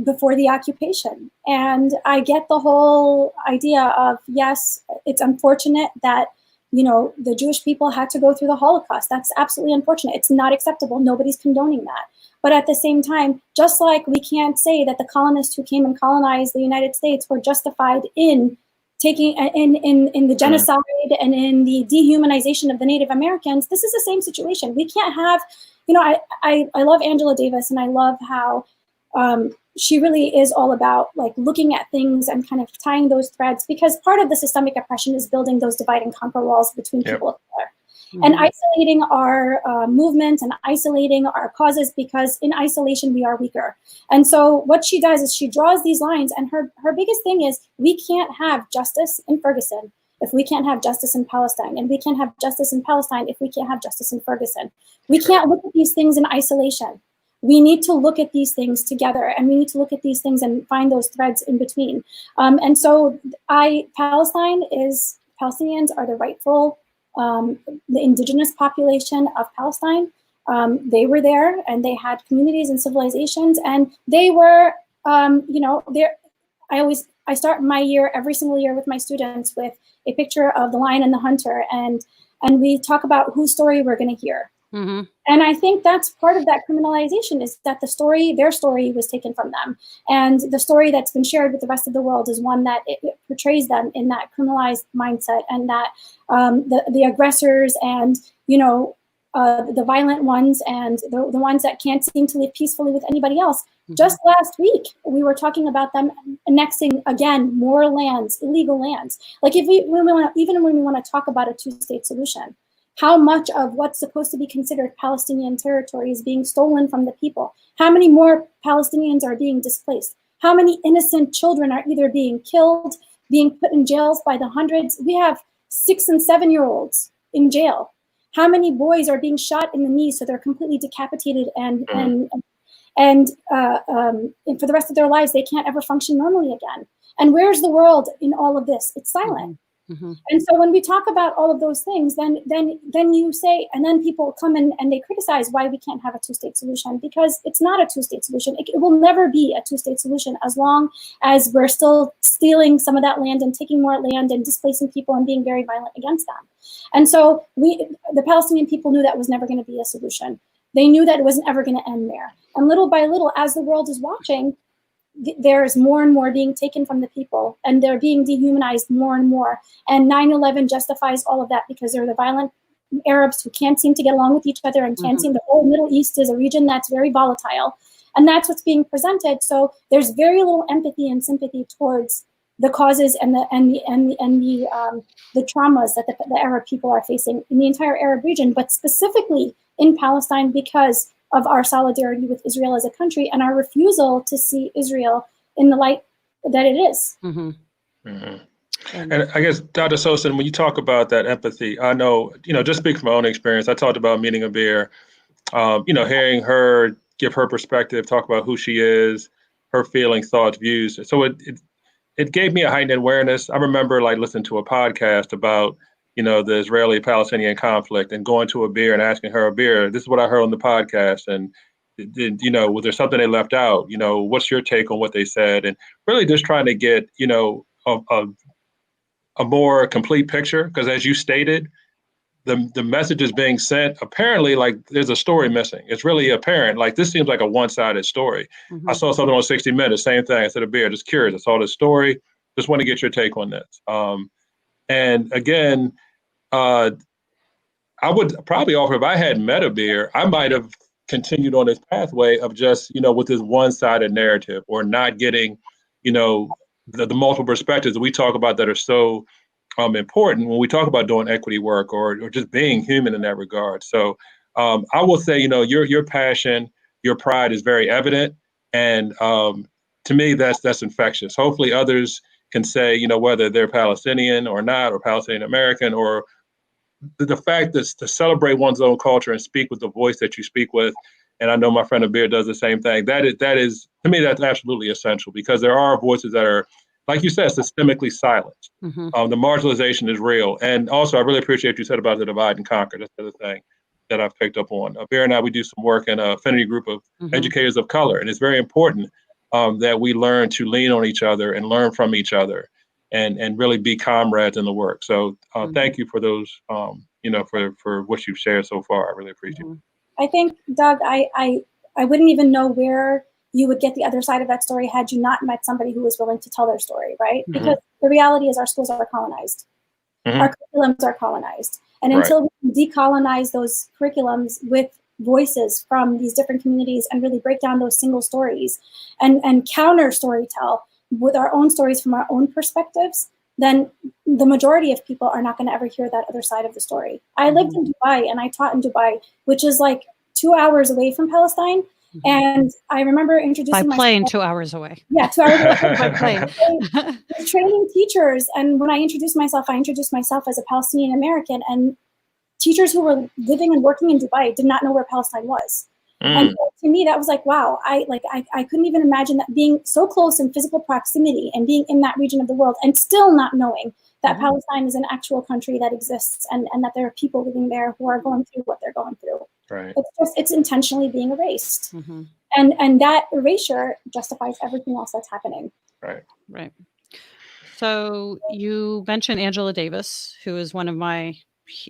before the occupation. And I get the whole idea of, yes, it's unfortunate that, you know, the Jewish people had to go through the Holocaust. That's absolutely unfortunate. It's not acceptable. Nobody's condoning that. But at the same time, just like we can't say that the colonists who came and colonized the United States were justified in taking in the genocide and in the dehumanization of the Native Americans, this is the same situation. We can't have, you know, I love Angela Davis and I love how she really is all about like looking at things and kind of tying those threads, because part of the systemic oppression is building those divide and conquer walls between people of color. And isolating our movement and isolating our causes, because in isolation we are weaker. And so what she does is she draws these lines, and her biggest thing is we can't have justice in Ferguson if we can't have justice in Palestine, and we can't have justice in Palestine if we can't have justice in Ferguson. We can't look at these things in isolation. We need to look at these things together, and we need to look at these things and find those threads in between. And so Palestinians are the rightful the indigenous population of Palestine. They were there and they had communities and civilizations, and they were, you know, there. I start my year every single year with my students with a picture of the lion and the hunter, and we talk about whose story we're going to hear. And I think that's part of that criminalization, is that their story was taken from them. And the story that's been shared with the rest of the world is one that it portrays them in that criminalized mindset, and that the aggressors and, you know, the violent ones and the ones that can't seem to live peacefully with anybody else. Just last week, we were talking about them annexing, again, more lands, illegal lands. Like even when we want to talk about a two-state solution, how much of what's supposed to be considered Palestinian territory is being stolen from the people? How many more Palestinians are being displaced? How many innocent children are either being killed, being put in jails by the hundreds? We have 6- and 7-year-olds in jail. How many boys are being shot in the knees so they're completely decapitated and for the rest of their lives they can't ever function normally again? And where's the world in all of this? It's silent. And so when we talk about all of those things, then you say, and then people come in and they criticize why we can't have a two-state solution, because it's not a two-state solution. It will never be a two-state solution as long as we're still stealing some of that land and taking more land and displacing people and being very violent against them. And so the Palestinian people knew that was never going to be a solution. They knew that it wasn't ever going to end there. And little by little, as the world is watching, there's more and more being taken from the people, and they're being dehumanized more and more. And 9/11 justifies all of that, because they're the violent Arabs who can't seem to get along with each other and can't seem. The whole Middle East is a region that's very volatile, and that's what's being presented. So there's very little empathy and sympathy towards the causes and the traumas that the Arab people are facing in the entire Arab region, but specifically in Palestine, because of our solidarity with Israel as a country and our refusal to see Israel in the light that it is. Mm-hmm. Mm-hmm. And I guess, Dr. Sosen, when you talk about that empathy, I know, just speak from my own experience. I talked about meeting Abir, hearing her give her perspective, talk about who she is, her feelings, thoughts, views. So it gave me a heightened awareness. I remember listening to a podcast about, the Israeli-Palestinian conflict and going to Abir and asking her, Abir, this is what I heard on the podcast. And, was there something they left out? What's your take on what they said? And really just trying to get, a more complete picture, because as you stated, the message is being sent. Apparently, there's a story missing. It's really apparent. This seems like a one-sided story. Mm-hmm. I saw something on 60 Minutes, same thing. I said, Abir, just curious. I saw this story. Just want to get your take on this. And again, I would probably offer, if I hadn't met Abir, I might have continued on this pathway of just, with this one-sided narrative, or not getting, the multiple perspectives that we talk about that are so important when we talk about doing equity work, or just being human in that regard. So I will say, your passion, your pride is very evident. And to me, that's infectious. Hopefully others can say, whether they're Palestinian or not, or Palestinian American, or the fact that to celebrate one's own culture and speak with the voice that you speak with. And I know my friend Abir does the same thing. That is, to me, that's absolutely essential, because there are voices that are, like you said, systemically silenced. Mm-hmm. The marginalization is real. And also, I really appreciate what you said about the divide and conquer. That's the other thing that I've picked up on. Abir and I, we do some work in an affinity group of educators of color. And it's very important that we learn to lean on each other and learn from each other, and really be comrades in the work. So thank you for those, for what you've shared so far. I really appreciate it. I think, Doug, I wouldn't even know where you would get the other side of that story had you not met somebody who was willing to tell their story, right? Mm-hmm. Because the reality is our schools are colonized. Mm-hmm. Our curriculums are colonized. And until we decolonize those curriculums with voices from these different communities and really break down those single stories and counter storytell with our own stories from our own perspectives, then the majority of people are not going to ever hear that other side of the story. I lived in Dubai and I taught in Dubai, which is 2 hours away from Palestine. And I remember introducing by plane, myself. 2 hours away. Yeah, 2 hours away by plane. Training teachers, and when I introduced myself as a Palestinian American, and teachers who were living and working in Dubai did not know where Palestine was. And so to me, that was wow, I couldn't even imagine that, being so close in physical proximity and being in that region of the world and still not knowing that Palestine is an actual country that exists, and that there are people living there who are going through what they're going through. Right. It's intentionally being erased. Mm-hmm. And that erasure justifies everything else that's happening. Right. So you mentioned Angela Davis, who is one of my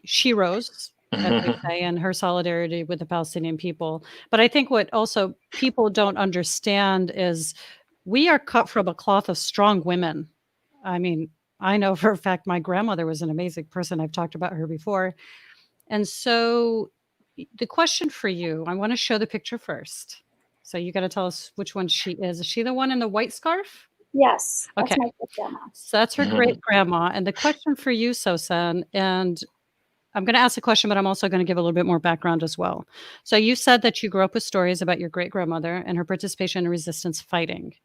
sheroes, as we say, and her solidarity with the Palestinian people. But I think what also people don't understand is we are cut from a cloth of strong women. I mean, I know for a fact my grandmother was an amazing person. I've talked about her before. And so the question for you, I want to show the picture first. So you got to tell us which one she is. Is she the one in the white scarf? Yes. That's okay. my great grandma. So that's her great grandma. And the question for you, Sosen, and I'm going to ask a question, but I'm also going to give a little bit more background as well. So you said that you grew up with stories about your great grandmother and her participation in resistance fighting.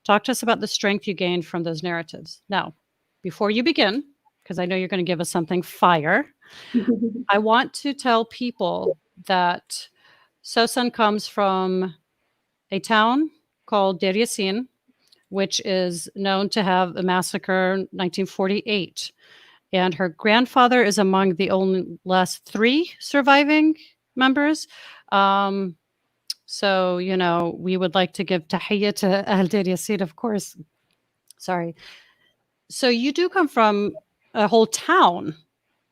Talk to us about the strength you gained from those narratives. Now, before you begin, because I know you're going to give us something fire, I want to tell people that Sosen comes from a town called Deir Yassin, which is known to have a massacre in 1948. And her grandfather is among the only last 3 surviving members. So, we would like to give tahiyya to Ahl Deir Yassin, of course. Sorry. So you do come from a whole town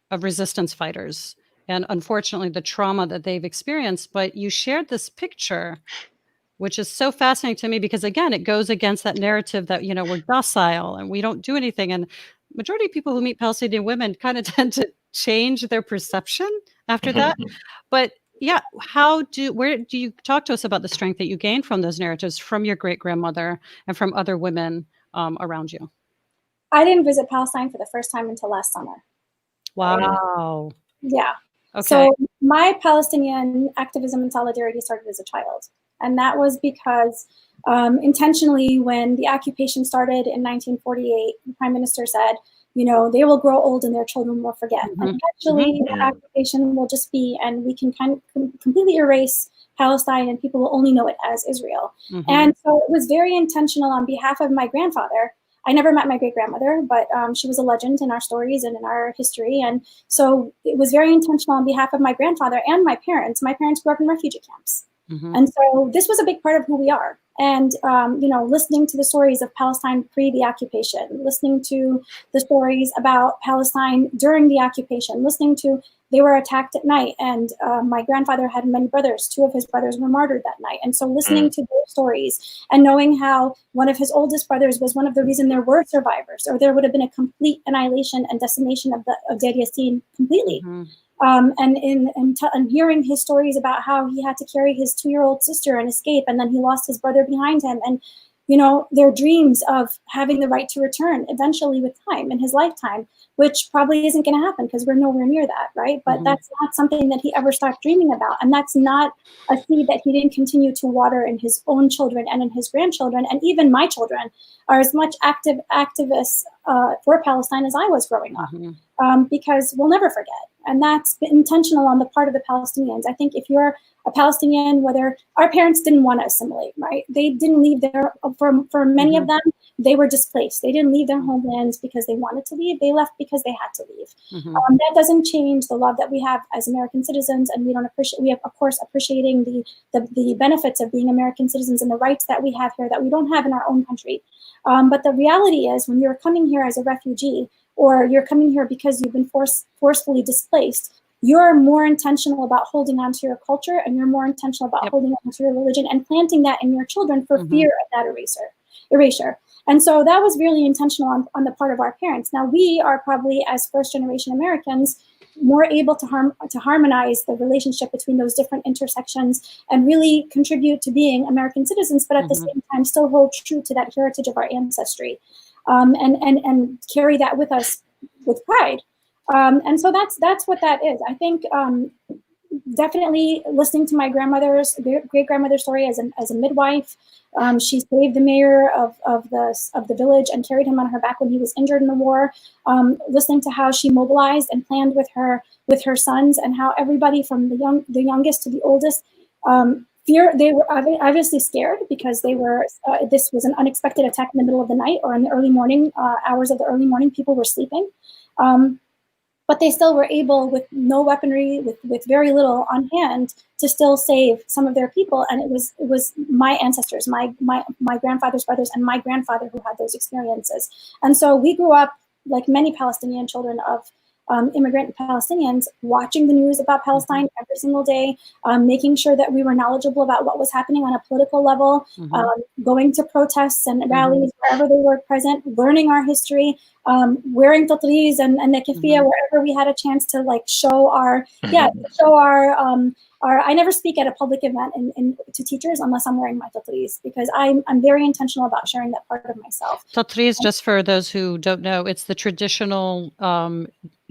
of resistance fighters, and unfortunately the trauma that they've experienced. But you shared this picture, which is so fascinating to me, because again, it goes against that narrative that, we're docile and we don't do anything. And majority of people who meet Palestinian women kind of tend to change their perception after that. But yeah, where do you talk to us about the strength that you gained from those narratives from your great grandmother and from other women around you? I didn't visit Palestine for the first time until last summer. Wow. Yeah. Okay. So my Palestinian activism and solidarity started as a child. And that was because Intentionally, when the occupation started in 1948, the prime minister said, you know, they will grow old and their children will forget. And eventually, the occupation will just be, and we can kind of completely erase Palestine and people will only know it as Israel. And so it was very intentional on behalf of my grandfather. I never met my great-grandmother, but she was a legend in our stories and in our history. And so it was very intentional on behalf of my grandfather and my parents. My parents grew up in refugee camps. And so this was a big part of who we are. And, you know, listening to the stories of Palestine pre the occupation, listening to the stories about Palestine during the occupation, listening to they were attacked at night. And my grandfather had many brothers. 2 of his brothers were martyred that night. And so listening to those stories and knowing how one of his oldest brothers was one of the reasons there were survivors, or there would have been a complete annihilation and decimation of Deir Yassin completely. And hearing his stories about how he had to carry his 2-year-old sister and escape, and then he lost his brother behind him, and you know, their dreams of having the right to return eventually with time in his lifetime, which probably isn't going to happen because we're nowhere near that, right? But that's not something that he ever stopped dreaming about, and that's not a seed that he didn't continue to water in his own children and in his grandchildren, and even my children are as much activists for Palestine as I was growing up, because we'll never forget. And that's intentional on the part of the Palestinians. I think if you're a Palestinian, whether our parents didn't want to assimilate, right? They didn't leave their, for many of them, they were displaced. They didn't leave their homelands because they wanted to leave. They left because they had to leave. That doesn't change the love that we have as American citizens. And we don't appreciate, we have, of course, appreciating the benefits of being American citizens and the rights that we have here that we don't have in our own country. But the reality is when you're coming here as a refugee, or you're coming here because you've been forcefully displaced, you're more intentional about holding on to your culture, and you're more intentional about holding on to your religion and planting that in your children for fear of that erasure. And so that was really intentional on the part of our parents. Now we are probably, as first-generation Americans, more able to harmonize the relationship between those different intersections and really contribute to being American citizens, but at the same time still hold true to that heritage of our ancestry. And carry that with us with pride. And so that's what that is. I think definitely listening to my great-grandmother's story as a midwife. She saved the mayor of the village and carried him on her back when he was injured in the war. Listening to how she mobilized and planned with her sons, and how everybody from the youngest to the oldest they were obviously scared because they were. This was an unexpected attack in the middle of the night or in the early morning hours of the early morning. People were sleeping, but they still were able, with no weaponry, with very little on hand, to still save some of their people. And it was my ancestors, my grandfather's brothers, and my grandfather who had those experiences. And so we grew up like many Palestinian children of immigrant Palestinians, watching the news about Palestine every single day, making sure that we were knowledgeable about what was happening on a political level, going to protests and rallies wherever they were present, learning our history, wearing tatris and nekefiyah wherever we had a chance to like show our, I never speak at a public event to teachers unless I'm wearing my tatris, because I'm very intentional about sharing that part of myself. Tatris, just for those who don't know, it's the traditional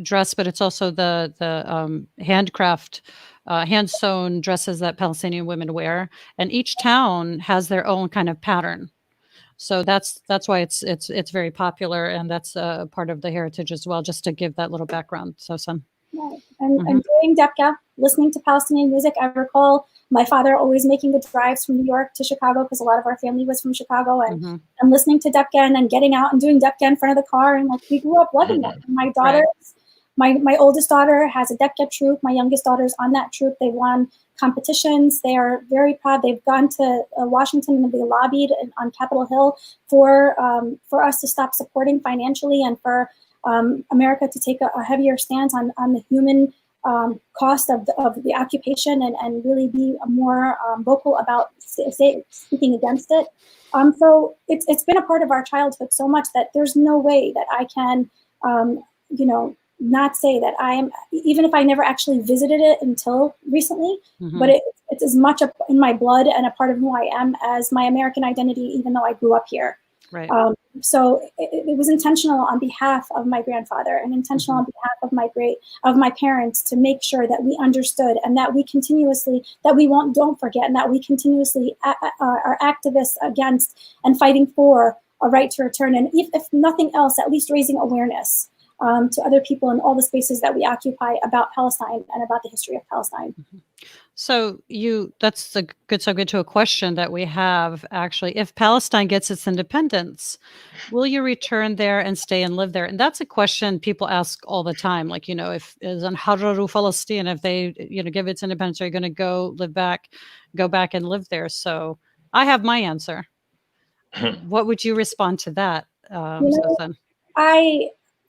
dress, but it's also the handcraft, hand-sewn dresses that Palestinian women wear, and each town has their own kind of pattern. So that's why it's very popular, and that's part of the heritage as well. Just to give that little background, Sosen. Right. And doing Depka, listening to Palestinian music. I recall my father always making the drives from New York to Chicago, because a lot of our family was from Chicago, and listening to Depka and then getting out and doing Depka in front of the car, and like we grew up loving that. And my daughters, my oldest daughter has a Depka troupe. My youngest daughter's on that troupe. They won competitions. They are very proud. They've gone to Washington and they lobbied on Capitol Hill for us to stop supporting financially, and for America to take a heavier stance on the human cost of the occupation, and really be more vocal about speaking against it. So it's been a part of our childhood so much that there's no way that I can, not say that I am, even if I never actually visited it until recently, but it's as much in my blood and a part of who I am as my American identity, even though I grew up here. Right. So it was intentional on behalf of my grandfather and intentional on behalf of my parents to make sure that we understood and that we continuously, that we don't forget, and that we continuously are activists against and fighting for a right to return. And if nothing else, at least raising awareness to other people in all the spaces that we occupy about Palestine and about the history of Palestine. So that's a good segue to a question that we have actually. If Palestine gets its independence, will you return there and stay and live there? And that's a question people ask all the time. Like, if is an Hararu Palestine, if they, give its independence, are you going to go back and live there? So I have my answer. What would you respond to that, Sosen?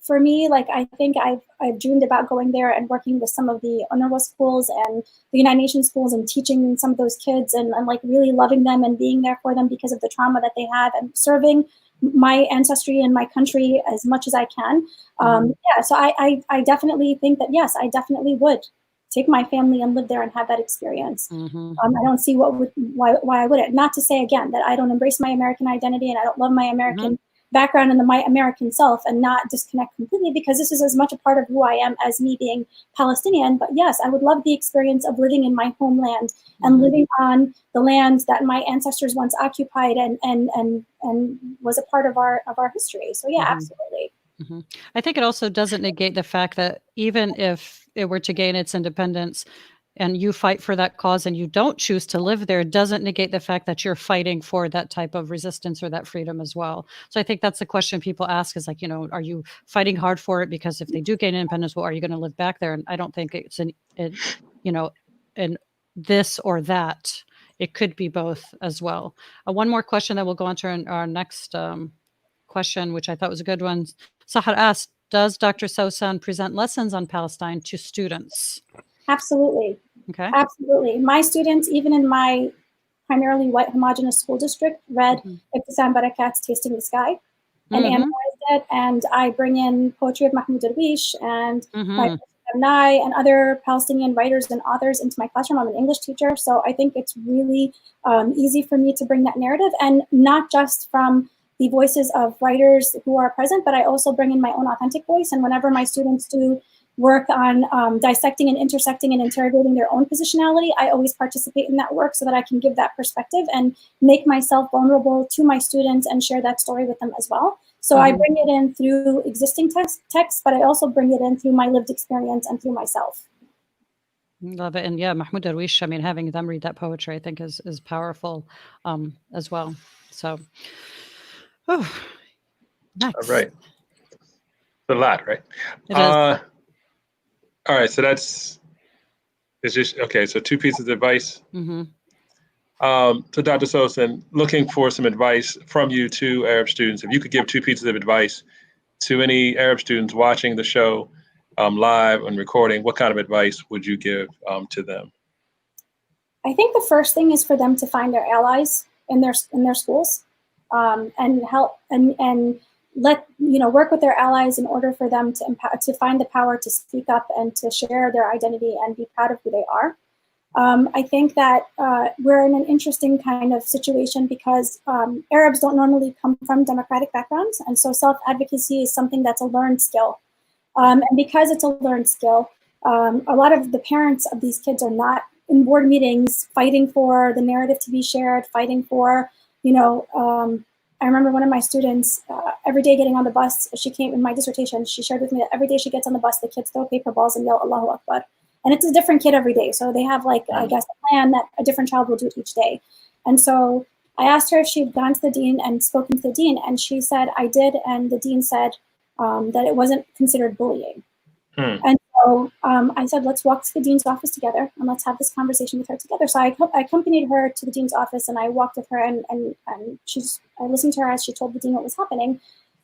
For me, I think I've dreamed about going there and working with some of the UNRWA schools and the United Nations schools and teaching some of those kids and really loving them and being there for them because of the trauma that they have and serving my ancestry and my country as much as I can. So I definitely think that, yes, I definitely would take my family and live there and have that experience. I don't see why I wouldn't. Not to say, again, that I don't embrace my American identity and I don't love my American background and my American self and not disconnect completely, because this is as much a part of who I am as me being Palestinian. But yes, I would love the experience of living in my homeland and living on the land that my ancestors once occupied and was a part of our history. So yeah, absolutely. I think it also doesn't negate the fact that even if it were to gain its independence and you fight for that cause and you don't choose to live there, doesn't negate the fact that you're fighting for that type of resistance or that freedom as well. So I think that's the question people ask is are you fighting hard for it? Because if they do gain independence, well, are you going to live back there? And I don't think it's in this or that. It could be both as well. One more question that we'll go on to our next question, which I thought was a good one. Sahar asked, does Dr. Sawsan present lessons on Palestine to students? Absolutely. Okay. Absolutely. My students, even in my primarily white homogenous school district, read Ibtisam Barakat's Tasting the Sky and analyzed it. And I bring in poetry of Mahmoud Darwish and and other Palestinian writers and authors into my classroom. I'm an English teacher, so I think it's really easy for me to bring that narrative, and not just from the voices of writers who are present, but I also bring in my own authentic voice. And whenever my students do work on dissecting and intersecting and interrogating their own positionality, I always participate in that work so that I can give that perspective and make myself vulnerable to my students and share that story with them as well. So I bring it in through existing texts, but I also bring it in through my lived experience and through myself. Love it. And yeah, Mahmoud Darwish, having them read that poetry, I think is powerful as well. So, next. All right. It's a lot, right? It is. All right, so it's just, okay, so 2 pieces of advice. So Dr. Sosen, looking for some advice from you to Arab students. If you could give 2 pieces of advice to any Arab students watching the show live and recording, what kind of advice would you give to them? I think the first thing is for them to find their allies in their schools and help and work with their allies in order for them to find the power to speak up and to share their identity and be proud of who they are. I think that we're in an interesting kind of situation because Arabs don't normally come from democratic backgrounds, and so self-advocacy is something that's a learned skill. And because it's a learned skill, a lot of the parents of these kids are not in board meetings fighting for the narrative to be shared, fighting for, I remember one of my students, every day getting on the bus, she came in my dissertation, she shared with me that every day she gets on the bus, the kids throw paper balls and yell Allahu Akbar. And it's a different kid every day. So they have I guess, a plan that a different child will do it each day. And so I asked her if she'd gone to the dean and spoken to the dean, and she said, I did. And the dean said that it wasn't considered bullying. And so I said, let's walk to the dean's office together and let's have this conversation with her together. So I accompanied her to the dean's office and I walked with her and I listened to her as she told the dean what was happening.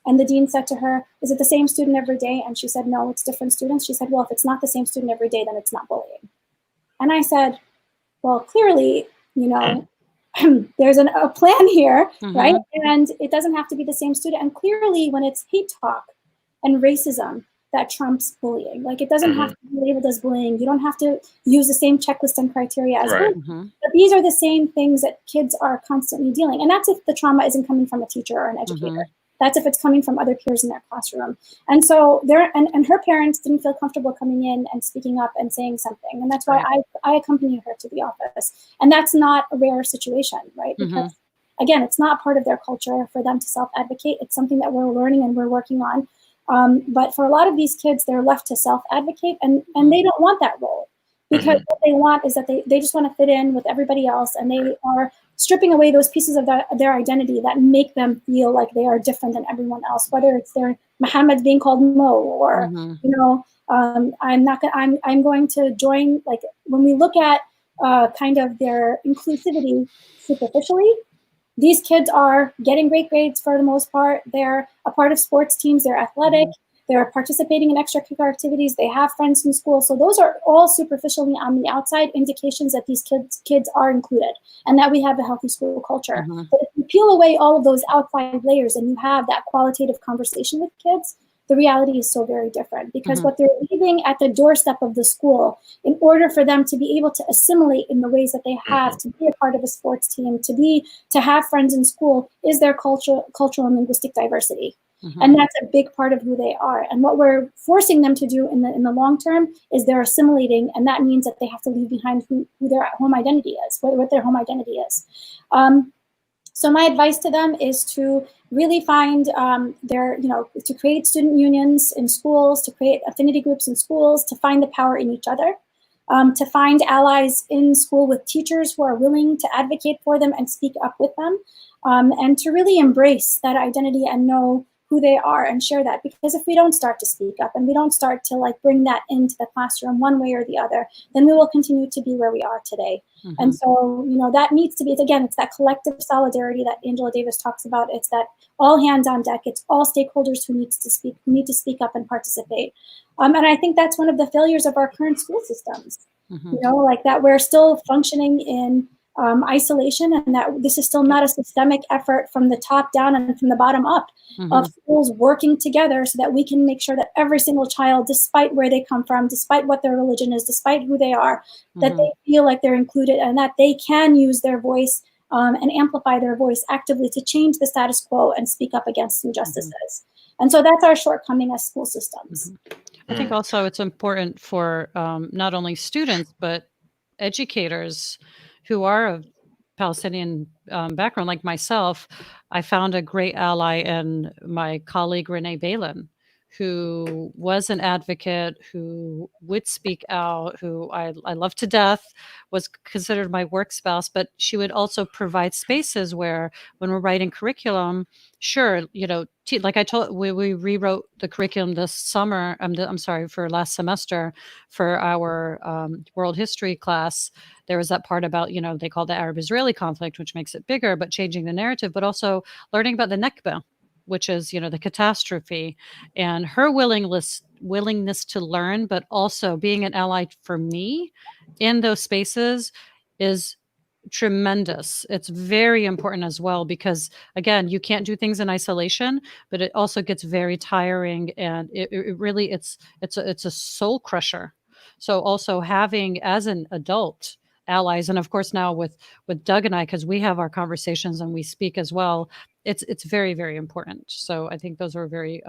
And the dean said to her, is it the same student every day? And she said, no, it's different students. She said, well, if it's not the same student every day, then it's not bullying. And I said, well, clearly, there's a plan here, right? And it doesn't have to be the same student. And clearly when it's hate talk and racism, that trumps bullying. It doesn't have to be labeled as bullying. You don't have to use the same checklist and criteria as bullying. But these are the same things that kids are constantly dealing. And that's if the trauma isn't coming from a teacher or an educator. That's if it's coming from other peers in their classroom. And so and her parents didn't feel comfortable coming in and speaking up and saying something. And that's why I accompanied her to the office. And that's not a rare situation, right? Because again, it's not part of their culture for them to self-advocate. It's something that we're learning and we're working on. But for a lot of these kids, they're left to self-advocate, and they don't want that role, because what they want is that they just want to fit in with everybody else, and they are stripping away those pieces of their identity that make them feel like they are different than everyone else, whether it's their Muhammad being called Mo, or you know, I'm going to join. Like when we look at kind of their inclusivity superficially, these kids are getting great grades for the most part. They're a part of sports teams. They're athletic. They're participating in extracurricular activities. They have friends in school. So those are all superficially on the outside indications that these kids are included and that we have a healthy school culture. But if you peel away all of those outside layers and you have that qualitative conversation with kids, the reality is so very different, because what they're leaving at the doorstep of the school in order for them to be able to assimilate in the ways that they have, to be a part of a sports team, to have friends in school, is their cultural and linguistic diversity. And that's a big part of who they are. And what we're forcing them to do in the long term is they're assimilating, and that means that they have to leave behind who their home identity is, what their home identity is. So my advice to them is to really find to create student unions in schools, to create affinity groups in schools, to find the power in each other, to find allies in school with teachers who are willing to advocate for them and speak up with them, and to really embrace that identity and know who they are and share that. Because if we don't start to speak up and we don't start to like bring that into the classroom one way or the other, then we will continue to be where we are today. And so, you know, that needs to be, again, it's that collective solidarity that Angela Davis talks about. It's that all hands on deck. It's all stakeholders who need to speak up and participate. And I think that's one of the failures of our current school systems, you know, like that we're still functioning in isolation, and that this is still not a systemic effort from the top down and from the bottom up of schools working together so that we can make sure that every single child, despite where they come from, despite what their religion is, despite who they are, that they feel like they're included and that they can use their voice and amplify their voice actively to change the status quo and speak up against injustices. And so that's our shortcoming as school systems. I think also it's important for not only students, but educators who are of Palestinian background, like myself. I found a great ally in my colleague, Renee Balin, who was an advocate, who would speak out, who I love to death, was considered my work spouse, but she would also provide spaces where when we're writing curriculum, sure, you know, like I told, we rewrote the curriculum this summer, for last semester for our world history class. There was that part about, you know, they call the Arab-Israeli conflict, which makes it bigger, but changing the narrative, but also learning about the Nakba, which is, you know, the catastrophe, and her willingness to learn, but also being an ally for me in those spaces is tremendous. It's very important as well, because again, you can't do things in isolation, but it also gets very tiring, and it really, it's a soul crusher. So also having, as an adult, allies, and of course now with Doug and I, because we have our conversations and we speak as well, it's very, very important. So I think those are very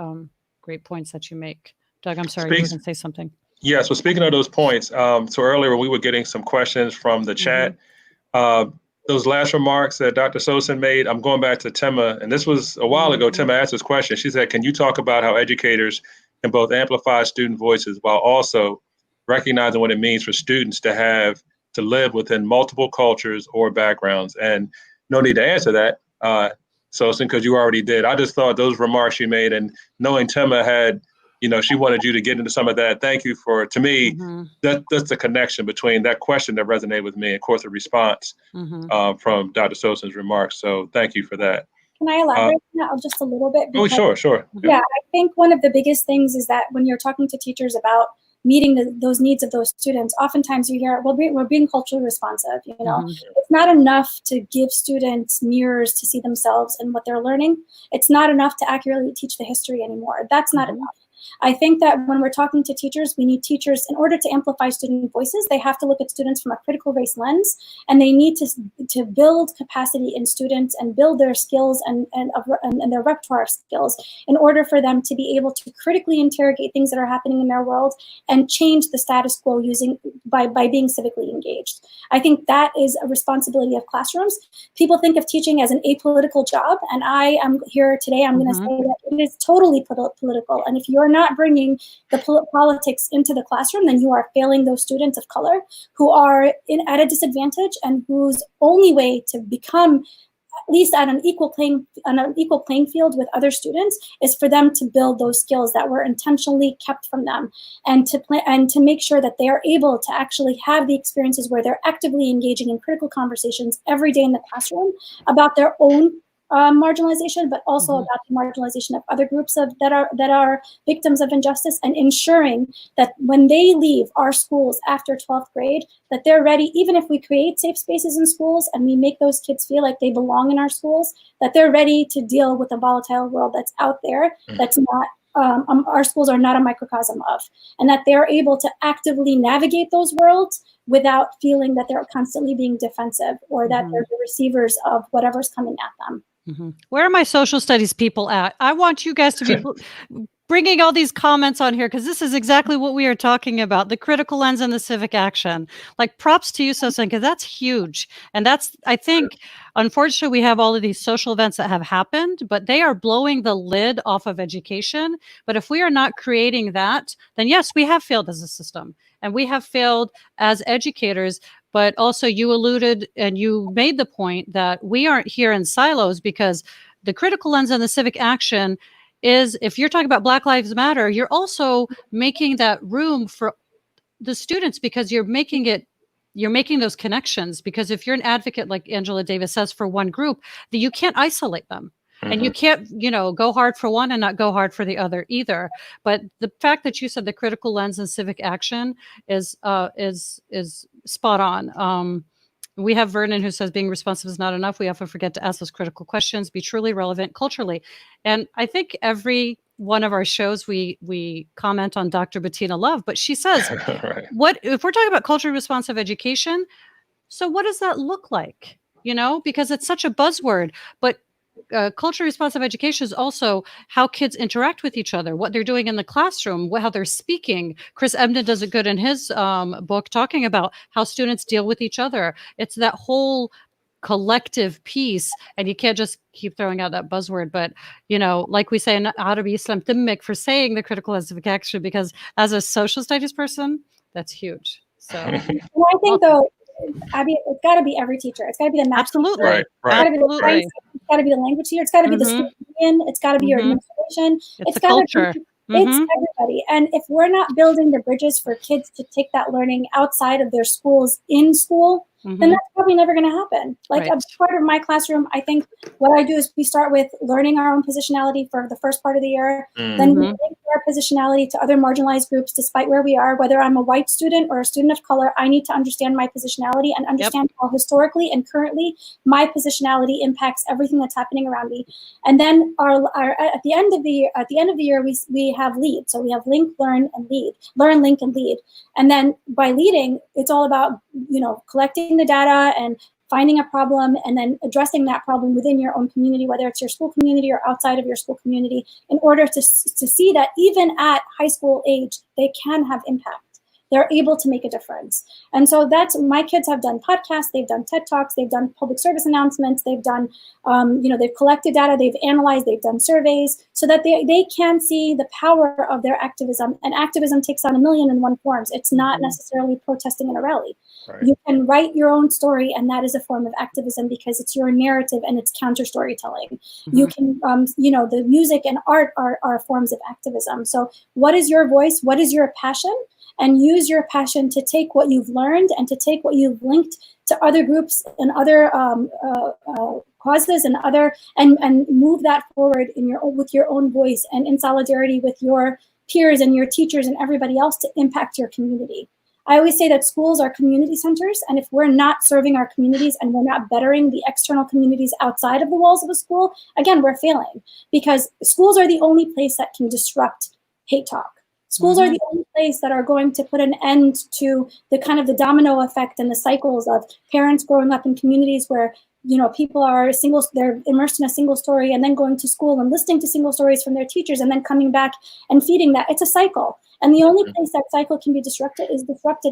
great points that you make. Doug, I'm sorry, you were going to say something. Yeah, so speaking of those points, so earlier we were getting some questions from the chat. Those last remarks that Dr. Sosen made, I'm going back to Tema, and this was a while ago. Tema asked this question. She said, can you talk about how educators can both amplify student voices while also recognizing what it means for students to live within multiple cultures or backgrounds? And no need to answer that, Sosen, because you already did. I just thought those remarks you made, and knowing Tema had, you know, she wanted you to get into some of that. Thank you for, to me, that's the connection between that question that resonated with me and, of course, the response from Dr. Sosen's remarks. So thank you for that. Can I elaborate on that just a little bit? Because, sure. Yeah, I think one of the biggest things is that when you're talking to teachers about meeting those needs of those students, oftentimes you hear, well, we're being culturally responsive. You know, it's not enough to give students mirrors to see themselves in what they're learning. It's not enough to accurately teach the history anymore. That's not enough. I think that when we're talking to teachers, we need teachers, in order to amplify student voices, they have to look at students from a critical race lens, and they need to build capacity in students and build their skills and their repertoire of skills in order for them to be able to critically interrogate things that are happening in their world and change the status quo by being civically engaged. I think that is a responsibility of classrooms. People think of teaching as an apolitical job, and I am here today, I'm going to say that it is totally political. And if you're not bringing the politics into the classroom, then you are failing those students of color who are at a disadvantage and whose only way to become at least at an equal playing field with other students is for them to build those skills that were intentionally kept from them, and to make sure that they are able to actually have the experiences where they're actively engaging in critical conversations every day in the classroom about their own marginalization, but also about the marginalization of other groups that are victims of injustice, and ensuring that when they leave our schools after 12th grade, that they're ready, even if we create safe spaces in schools and we make those kids feel like they belong in our schools, that they're ready to deal with the volatile world that's out there, that's not our schools are not a microcosm of, and that they're able to actively navigate those worlds without feeling that they're constantly being defensive or that they're the receivers of whatever's coming at them. Where are my social studies people at? I want you guys to be bringing all these comments on here, because this is exactly what we are talking about, the critical lens and the civic action. Like, props to you, Sosen, because that's huge. And that's, I think, unfortunately, we have all of these social events that have happened, but they are blowing the lid off of education. But if we are not creating that, then yes, we have failed as a system, and we have failed as educators. But also, you alluded and you made the point that we aren't here in silos, because the critical lens and the civic action is, if you're talking about Black Lives Matter, you're also making that room for the students, because you're making those connections. Because if you're an advocate, like Angela Davis says, for one group, that you can't isolate them. And you can't, go hard for one and not go hard for the other either. But the fact that you said the critical lens and civic action is spot on. We have Vernon who says being responsive is not enough. We often forget to ask those critical questions, be truly relevant culturally. And I think every one of our shows we comment on Dr. Bettina Love, but she says, Right. what if we're talking about culturally responsive education? So what does that look like? Because it's such a buzzword, but culturally responsive education is also how kids interact with each other, what they're doing in the classroom, how they're speaking. Chris Ebden does it good in his book, talking about how students deal with each other. It's that whole collective piece, and you can't just keep throwing out that buzzword. But like we say in Arabic Islam Timmik, for saying the critical lens of action, because as a social studies person, that's huge. So well, I think though, Abby, it's got to be every teacher. It's got to be the math absolutely teacher. Right. It's got to be the science teacher. It's got to be the language teacher. It's got to be the student union. It's got to be your administration. It's got to be. It's everybody. And if we're not building the bridges for kids to take that learning outside of their schools in school, then that's probably never going to happen. Like a part of my classroom, I think what I do is we start with learning our own positionality for the first part of the year. Then we link our positionality to other marginalized groups, despite where we are. Whether I'm a white student or a student of color, I need to understand my positionality and understand how historically and currently my positionality impacts everything that's happening around me. And then at the end of the year, we have lead. So we have link, learn, and lead. Learn, link, and lead. And then by leading, it's all about collecting the data and finding a problem and then addressing that problem within your own community, whether it's your school community or outside of your school community, in order to see that even at high school age, they can have impact. They're able to make a difference. And so my kids have done podcasts, they've done TED Talks, they've done public service announcements, they've done, they've collected data, they've analyzed, they've done surveys, so that they can see the power of their activism. And activism takes on 1,000,001 forms. It's not necessarily protesting in a rally. Right. You can write your own story, and that is a form of activism, because it's your narrative and it's counter storytelling. You can, the music and art are forms of activism. So what is your voice? What is your passion? And use your passion to take what you've learned and to take what you've linked to other groups and other causes and move that forward with your own voice and in solidarity with your peers and your teachers and everybody else to impact your community. I always say that schools are community centers, and if we're not serving our communities and we're not bettering the external communities outside of the walls of a school, again, we're failing, because schools are the only place that can disrupt hate talk. Schools are the only place that are going to put an end to the kind of the domino effect and the cycles of parents growing up in communities where, you know, people are they're immersed in a single story and then going to school and listening to single stories from their teachers and then coming back and feeding that. It's a cycle. And the only place that cycle can be disrupted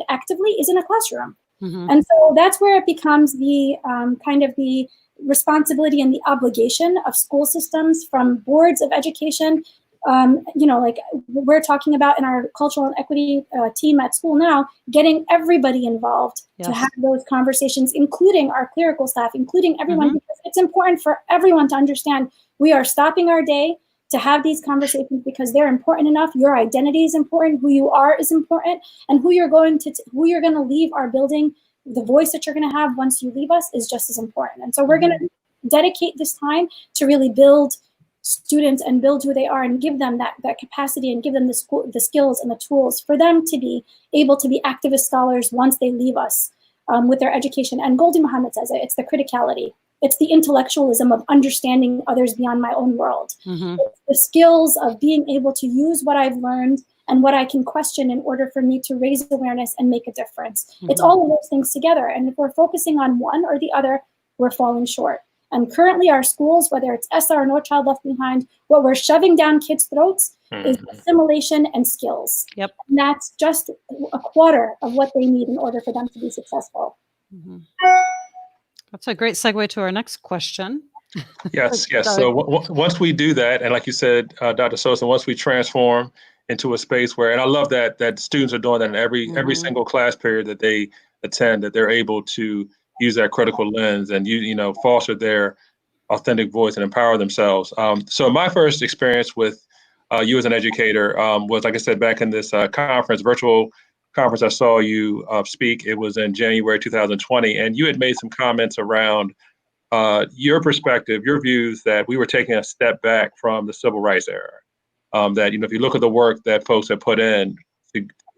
actively is in a classroom. And so that's where it becomes the kind of the responsibility and the obligation of school systems, from boards of education. You know, like we're talking about in our cultural and equity team at school now, getting everybody involved to have those conversations, including our clerical staff, including everyone, because it's important for everyone to understand we are stopping our day to have these conversations because they're important enough. Your identity is important, who you are is important, and who you're going to leave our building, the voice that you're going to have once you leave us is just as important. And so we're going to dedicate this time to really build students and build who they are and give them that capacity and give them the skills and the tools for them to be able to be activist scholars once they leave us with their education. And Goldie Muhammad says it, it's the criticality. It's the intellectualism of understanding others beyond my own world. It's the skills of being able to use what I've learned and what I can question in order for me to raise awareness and make a difference. It's all of those things together. And if we're focusing on one or the other, we're falling short. And currently our schools, whether it's SR or No Child Left Behind, what we're shoving down kids' throats is assimilation and skills. And that's just a quarter of what they need in order for them to be successful. That's a great segue to our next question. Yes. So once we do that, and like you said, Dr. Sosen, once we transform into a space where, and I love that students are doing that in every single class period that they attend, that they're able to use that critical lens and foster their authentic voice and empower themselves. So my first experience with you as an educator was, like I said, back in this virtual conference I saw you speak. It was in January 2020, and you had made some comments around your perspective, your views that we were taking a step back from the civil rights era. That, if you look at the work that folks have put in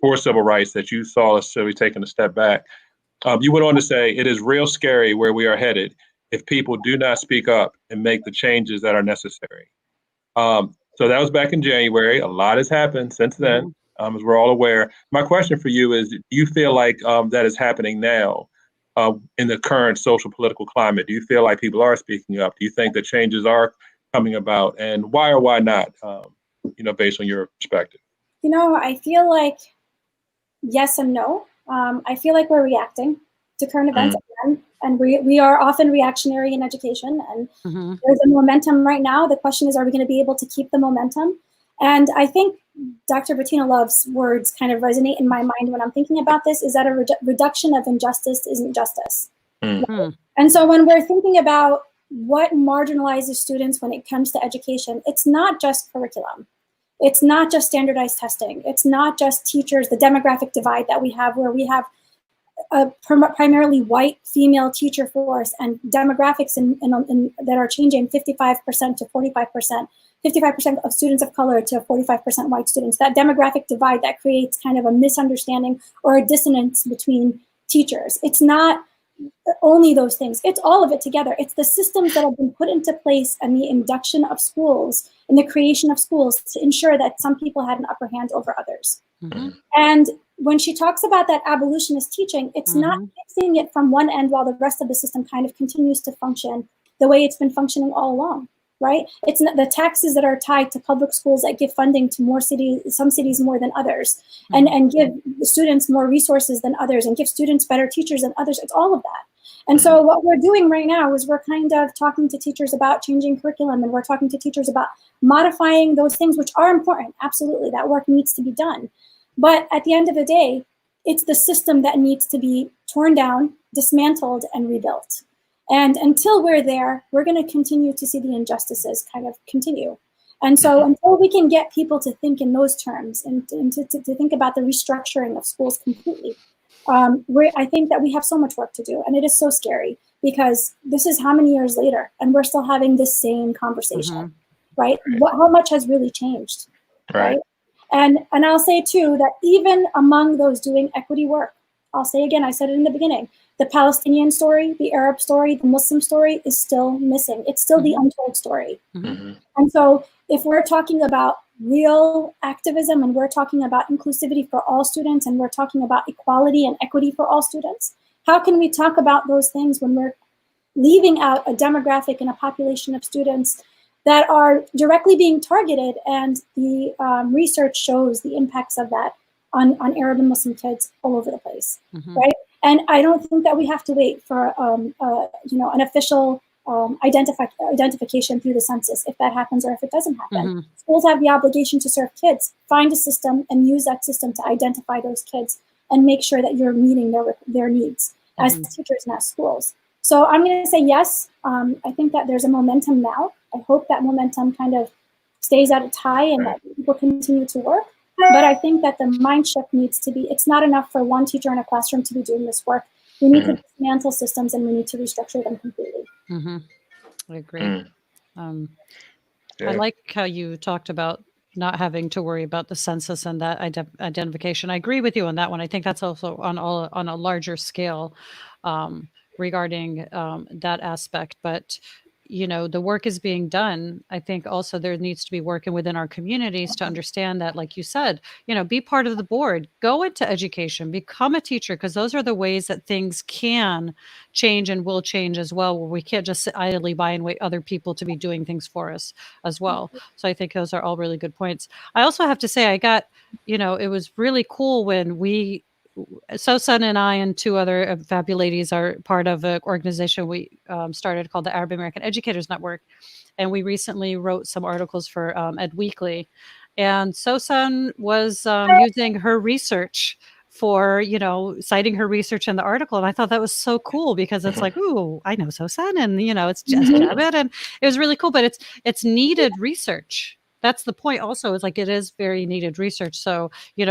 for civil rights, that you saw us really taking a step back. You went on to say, it is real scary where we are headed if people do not speak up and make the changes that are necessary. So that was back in January. A lot has happened since then, as we're all aware. My question for you is, do you feel like that is happening now in the current social political climate? Do you feel like people are speaking up? Do you think that changes are coming about? And why or why not, based on your perspective? I feel like yes and no. I feel like we're reacting to current events again, and we are often reactionary in education, and there's a momentum right now. The question is, are we going to be able to keep the momentum? And I think Dr. Bettina Love's words kind of resonate in my mind when I'm thinking about this, is that a reduction of injustice isn't justice. Right? And so when we're thinking about what marginalizes students when it comes to education, it's not just curriculum. It's not just standardized testing. It's not just teachers, the demographic divide that we have, where we have a primarily white female teacher force and demographics that are changing 55% to 45%, 55% of students of color to 45% white students. That demographic divide that creates kind of a misunderstanding or a dissonance between teachers. It's not only those things, it's all of it together. It's the systems that have been put into place and the induction of schools and the creation of schools to ensure that some people had an upper hand over others. And when she talks about that abolitionist teaching, it's not fixing it from one end while the rest of the system kind of continues to function the way it's been functioning all along, right? It's not the taxes that are tied to public schools that give funding to more cities, some cities more than others, and give students more resources than others, and give students better teachers than others. It's all of that. And so what we're doing right now is we're kind of talking to teachers about changing curriculum, and we're talking to teachers about modifying those things, which are important. Absolutely, that work needs to be done. But at the end of the day, it's the system that needs to be torn down, dismantled, and rebuilt. And until we're there, we're going to continue to see the injustices kind of continue. And so until we can get people to think in those terms and to think about the restructuring of schools completely, I think that we have so much work to do. And it is so scary because this is how many years later, and we're still having this same conversation, right? How much has really changed, right? And I'll say too, that even among those doing equity work, I'll say again, I said it in the beginning, the Palestinian story, the Arab story, the Muslim story is still missing. It's still the untold story. And so if we're talking about real activism and we're talking about inclusivity for all students and we're talking about equality and equity for all students, how can we talk about those things when we're leaving out a demographic and a population of students that are directly being targeted, and the research shows the impacts of that on Arab and Muslim kids all over the place, right? And I don't think that we have to wait for an official identification through the census, if that happens or if it doesn't happen. Schools have the obligation to serve kids. Find a system and use that system to identify those kids and make sure that you're meeting their needs as teachers and as schools. So I'm going to say yes. I think that there's a momentum now. I hope that momentum kind of stays at its high and that people continue to work. But I think that the mind shift needs to be, it's not enough for one teacher in a classroom to be doing this work. We need to dismantle systems and we need to restructure them completely. I agree. I like how you talked about not having to worry about the census and that identification. I agree with you on that one. I think that's also on a larger scale regarding that aspect. But the work is being done. I think also there needs to be working within our communities to understand that, like you said, be part of the board, go into education, become a teacher, because those are the ways that things can change and will change as well, where we can't just sit idly by and wait other people to be doing things for us as well. So I think those are all really good points. I also have to say, I got, it was really cool when Sosen and I and two other fab ladies are part of an organization we started called the Arab American Educators Network. And we recently wrote some articles for Ed Weekly. And Sosen was using her research for, citing her research in the article. And I thought that was so cool because it's like, ooh, I know Sosen and, it's just Jaber. And it was really cool, but it's needed research. That's the point also, is like, it is very needed research. So, I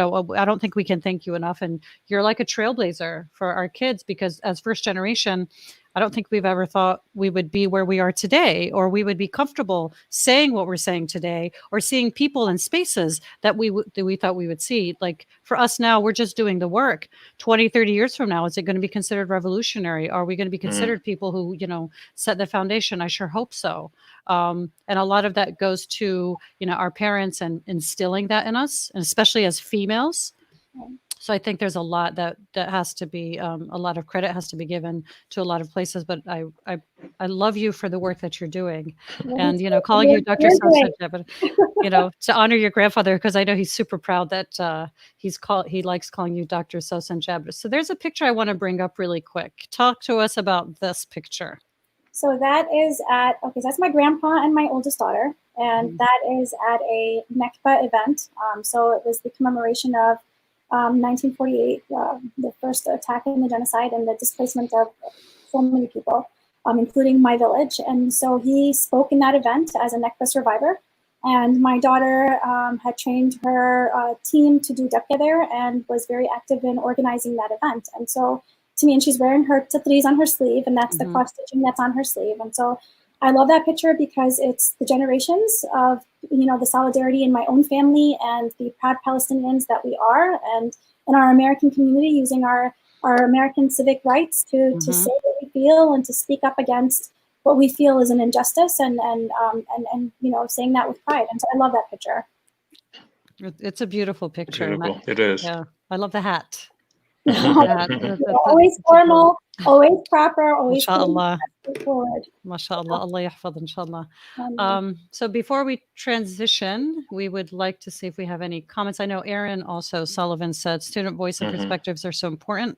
don't think we can thank you enough. And you're like a trailblazer for our kids, because as first generation, I don't think we've ever thought we would be where we are today, or we would be comfortable saying what we're saying today, or seeing people in spaces that we thought we would see. Like for us now, we're just doing the work. 20, 30 years from now, is it going to be considered revolutionary? Are we going to be considered people who, set the foundation? I sure hope so. And a lot of that goes to, our parents and instilling that in us, and especially as females. So I think there's a lot that has to be, a lot of credit has to be given to a lot of places. But I love you for the work that you're doing, and calling you Dr. Sawsan Jaber, to honor your grandfather, because I know he's super proud that he likes calling you Dr. Sawsan Jaber. So there's a picture I want to bring up really quick. Talk to us about this picture. So that is that's my grandpa and my oldest daughter, and that is at a Nakba event. So it was the commemoration of 1948, the first attack and the genocide and the displacement of so many people, including my village. And so he spoke in that event as a Nakba survivor. And my daughter had trained her team to do Dabka there and was very active in organizing that event. And so to me, and she's wearing her tatris on her sleeve, and that's the cross stitching that's on her sleeve. And so I love that picture because it's the generations of, the solidarity in my own family and the proud Palestinians that we are, and in our American community, using our American civic rights to say what we feel and to speak up against what we feel is an injustice, and saying that with pride. And so I love that picture. It's a beautiful picture. Beautiful. It is. Yeah, I love the hat. Always formal, always proper, always forward. MashaAllah, Allah yahfad, inshallah. So before we transition, we would like to see if we have any comments. I know Aaron also Sullivan said student voice and perspectives are so important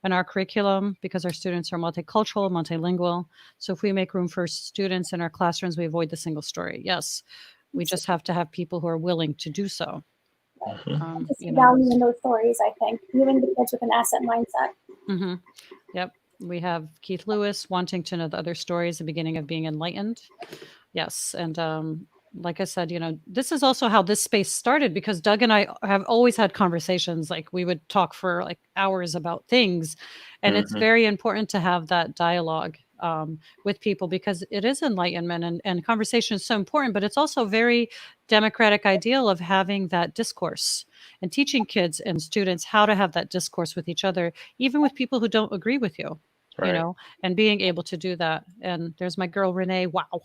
in our curriculum because our students are multicultural, multilingual. So if we make room for students in our classrooms, we avoid the single story. Yes, we just have to have people who are willing to do so. To see value in those stories, I think, even the kids with an asset mindset. Yep. We have Keith Lewis wanting to know the other stories, the beginning of being enlightened. Yes. And like I said, this is also how this space started, because Doug and I have always had conversations. Like we would talk for like hours about things. And it's very important to have that dialogue with people, because it is enlightenment, and conversation is so important, but it's also very democratic ideal of having that discourse and teaching kids and students how to have that discourse with each other, even with people who don't agree with you, and being able to do that. And there's my girl, Renee. Wow.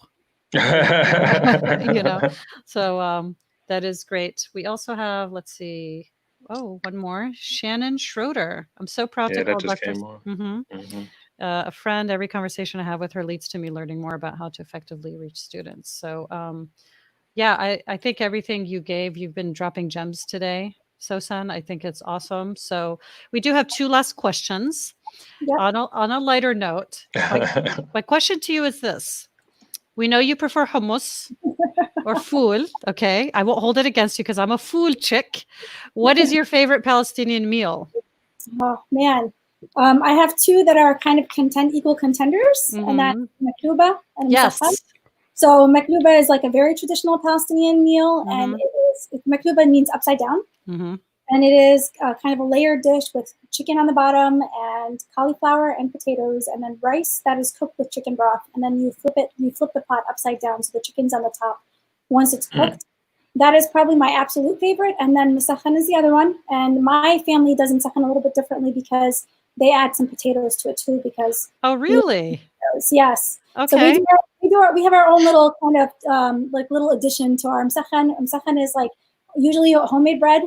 So That is great. We also have, let's see, one more, Shannon Schroeder. I'm so proud Yeah, to that call just Dr. came on. A friend. Every conversation I have with her leads to me learning more about how to effectively reach students. So, yeah, I think everything you gave, you've been dropping gems today, Sosen. I think it's awesome. So we do have two last questions. Yep. On a lighter note, my question to you is this. We know you prefer hummus or fool. Okay. I won't hold it against you because I'm a fool chick. What is your favorite Palestinian meal? Oh, man. I have two that are kind of equal contenders, and that's makluba and Yes. musakhan. So makluba is like a very traditional Palestinian meal, and makluba means upside down. And it is kind of a layered dish with chicken on the bottom and cauliflower and potatoes, and then rice that is cooked with chicken broth. And then you flip the pot upside down so the chicken's on the top once it's cooked. That is probably my absolute favorite. And then musakhan is the other one. And my family does musakhan a little bit differently because they add some potatoes to it too. Because really? Yes. Okay. So we have our own little kind of like little addition to our musakhan. Musakhan is like usually homemade bread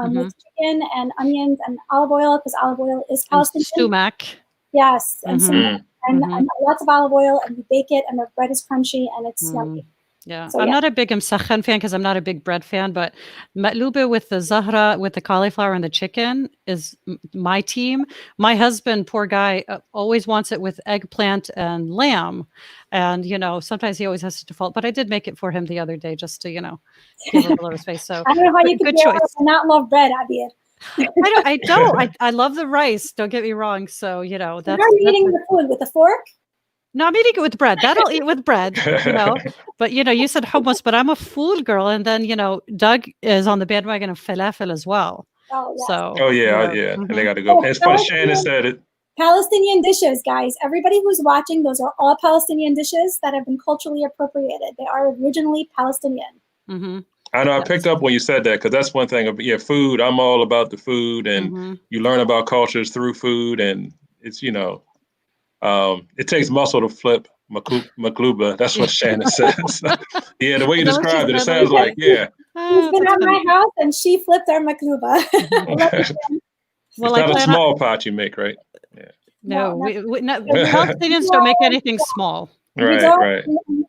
with chicken and onions and olive oil, because olive oil is Palestinian. And sumac. Yes, and sumac and lots of olive oil, and you bake it, and the bread is crunchy and it's yummy. Yeah, so, I'm not a big musakhan fan because I'm not a big bread fan, but matluba with the zahra, with the cauliflower and the chicken is my team. My husband, poor guy, always wants it with eggplant and lamb. And, sometimes he always has to default, but I did make it for him the other day just to, give him a little space. So I don't know how you could not love bread, Abir. I don't. I love the rice. Don't get me wrong. So, that's. How are you eating the food? With a fork? No, I'm eating it with bread. That'll eat with bread, But, you said hummus, but I'm a food girl. And then, Doug is on the bandwagon of falafel as well. Oh, yes. So, yeah. And they got to go. It's funny, Shannon said it. Palestinian dishes, guys. Everybody who's watching, those are all Palestinian dishes that have been culturally appropriated. They are originally Palestinian. I know. I picked up when you said that, because that's one thing. Food. I'm all about the food, and you learn about cultures through food, and it's it takes muscle to flip makluba. That's what Shannon says. Yeah, the way you described it, it sounds like She's been at my house and she flipped our makluba. It's not a small pot you make, right? Yeah. No, Palestinians don't make anything small. Right.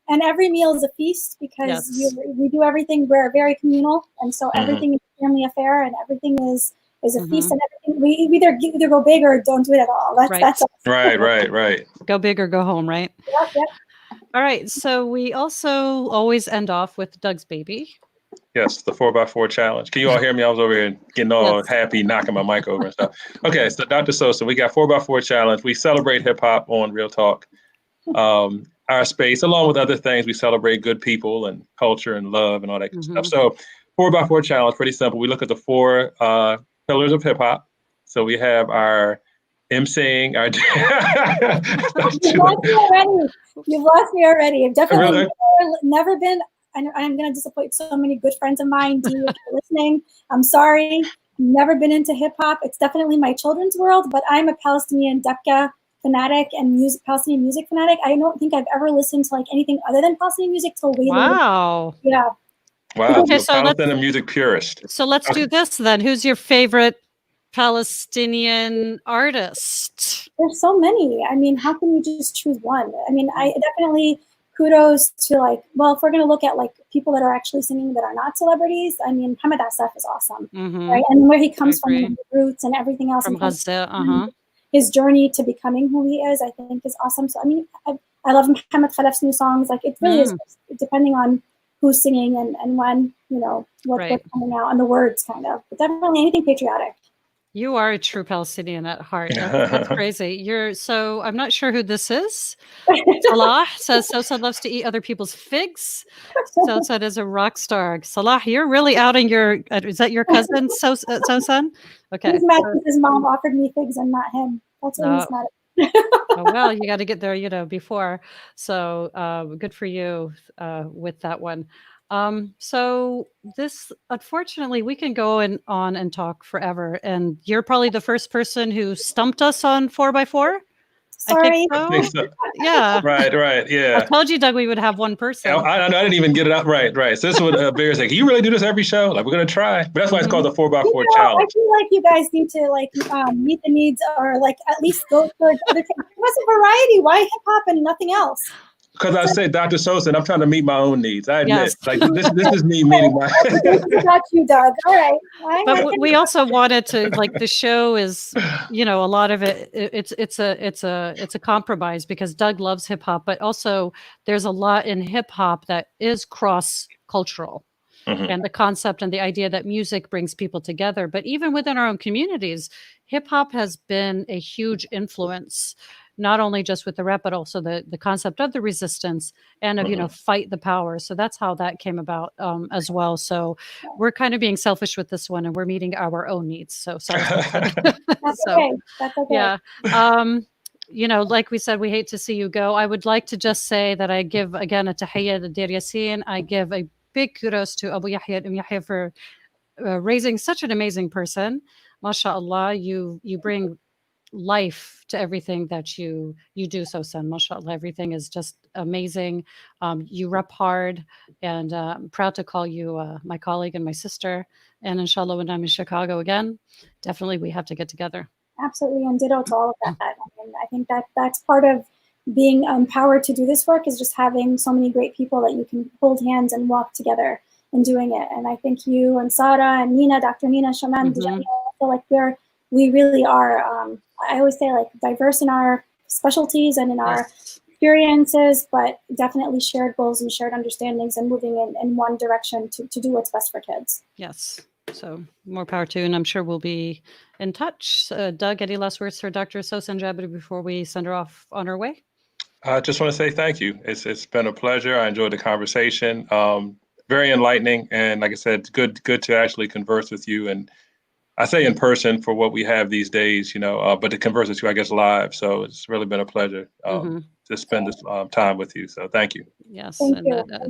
And every meal is a feast because we do everything. We're very communal, and so everything is a family affair, and everything is a feast, and everything. We either go big or don't do it at all. That's right. Go big or go home, right? Yep. All right. So we also always end off with Doug's baby. Yes, the 4x4 challenge. Can you all hear me? I was over here getting all happy, knocking my mic over and stuff. Okay, so Dr. Sosen, we got 4x4 challenge. We celebrate hip hop on Real Talk. Our space, along with other things, we celebrate good people and culture and love and all that good stuff. So 4x4 challenge, pretty simple. We look at the 4 pillars of hip hop. So we have our emceeing, our You've lost me already. I've definitely never been. I'm going to disappoint so many good friends of mine. Dee, if you're listening, I'm sorry. Never been into hip hop. It's definitely my children's world, but I'm a Palestinian Debka fanatic and Palestinian music fanatic. I don't think I've ever listened to anything other than Palestinian music till way later. Wow. Yeah. Wow. Okay, so Palestinian music purist. So let's do this then. Who's your favorite Palestinian artist? There's so many. I mean, how can you just choose one? I mean, I definitely kudos to if we're going to look at people that are actually singing that are not celebrities, I mean, Muhammad Asaf is awesome, right? And where he comes from, the roots and everything else. From Gaza, his journey to becoming who he is, I think, is awesome. So, I mean, I love Mohammed Khalaf's new songs. It really is depending on who's singing and when, what's coming out and the words kind of. But definitely anything patriotic. You are a true Palestinian at heart. That's crazy. I'm not sure who this is. Salah says Sosen loves to eat other people's figs. Sosen is a rock star. Salah, you're really outing is that your cousin, Sosen? Okay. He's mad because his mom offered me figs and not him. That's what he's mad at. Oh, well, you got to get there, before. So good for you with that one. So this, unfortunately, we can go on and talk forever. And you're probably the first person who stumped us on 4x4. Sorry. I I think so. Yeah. Right, I yeah. told you, Doug, we would have one person. I didn't even get it out right. So this is what Bear's like, can you really do this every show? Like, we're going to try. But that's why it's called the 4x4 I challenge. feel like you guys need to meet the needs, or at least go towards other things. What's a variety? Why hip hop and nothing else? Because I say, Dr. Sosen, I'm trying to meet my own needs. I admit, Yes. this is me meeting my. Got you, Doug. All right. But we also wanted to, the show is, a lot of it's a compromise, because Doug loves hip hop, but also there's a lot in hip hop that is cross cultural. And the concept and the idea that music brings people together. But even within our own communities, hip hop has been a huge influence, not only just with the rap, but also the concept of the resistance and of, fight the power. So that's how that came about as well. So we're kind of being selfish with this one, and we're meeting our own needs. So sorry. That's okay. That's okay. Yeah. Like we said, we hate to see you go. I would like to just say that I give, again, a tahiyya to Deir Yassin. I give a big kudos to Abu Yahya and Yahya for raising such an amazing person. MashaAllah, you bring life to everything that you do, Sosen. MashaAllah, everything is just amazing. You rep hard, and I'm proud to call you my colleague and my sister. And inshallah, when I'm in Chicago again, definitely we have to get together. Absolutely, and ditto to all of that. I think that's part of being empowered to do this work, is just having so many great people that you can hold hands and walk together in doing it. And I think you and Sarah and Nina, Dr. Nina Shaman, I feel like we really are, I always say, diverse in our specialties and in our experiences, but definitely shared goals and shared understandings, and moving in one direction to do what's best for kids. Yes. So more power to you, and I'm sure we'll be in touch. Doug, any last words for Dr. Sawsan Jaber before we send her off on her way? I just want to say thank you. It's been a pleasure. I enjoyed the conversation. Very enlightening, and like I said, good to actually converse with you. And I say in person for what we have these days, but to converse with you, I guess, live. So it's really been a pleasure to spend this time with you. So thank you. Yes,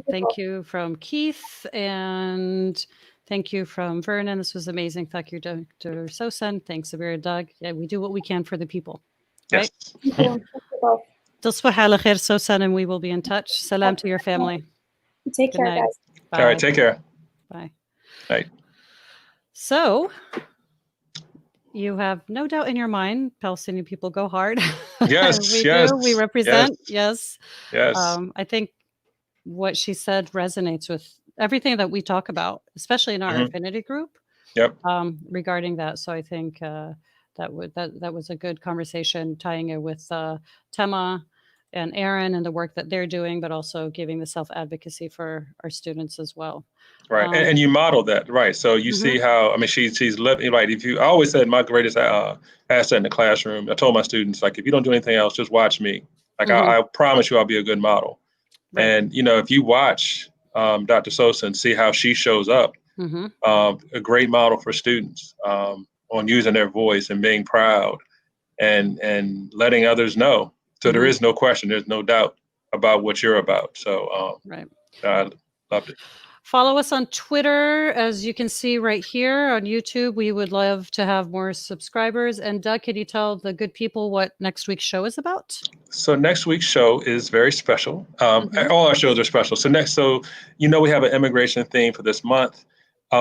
Thank you. You from Keith, and thank you from Vernon. This was amazing. Thank you, Dr. Sosen. Thanks, Sabira, Doug. Yeah, we do what we can for the people. Right? Yes. Thank you. تصبح على خير, Sosen, and we will be in touch. Salam to your family. Take care, guys. Bye. All right, take care. Bye. Bye. So you have no doubt in your mind, Palestinian people go hard. Yes, we yes. do. We represent. Yes. I think what she said resonates with everything that we talk about, especially in our affinity group. Yep. Regarding that. So I think that was a good conversation, tying it with Tema and Aaron and the work that they're doing, but also giving the self-advocacy for our students as well. Right. And you model that, right? So you see how, she's living, right? I always said my greatest asset in the classroom, I told my students, if you don't do anything else, just watch me. I promise you I'll be a good model. Right. And, if you watch Dr. Sosen, see how she shows up, a great model for students on using their voice and being proud and letting others know. So there is no question, there's no doubt about what you're about. So I loved it. Follow us on Twitter, as you can see right here on YouTube. We would love to have more subscribers. And Doug, can you tell the good people what next week's show is about? So next week's show is very special. All our shows are special. So we have an immigration theme for this month.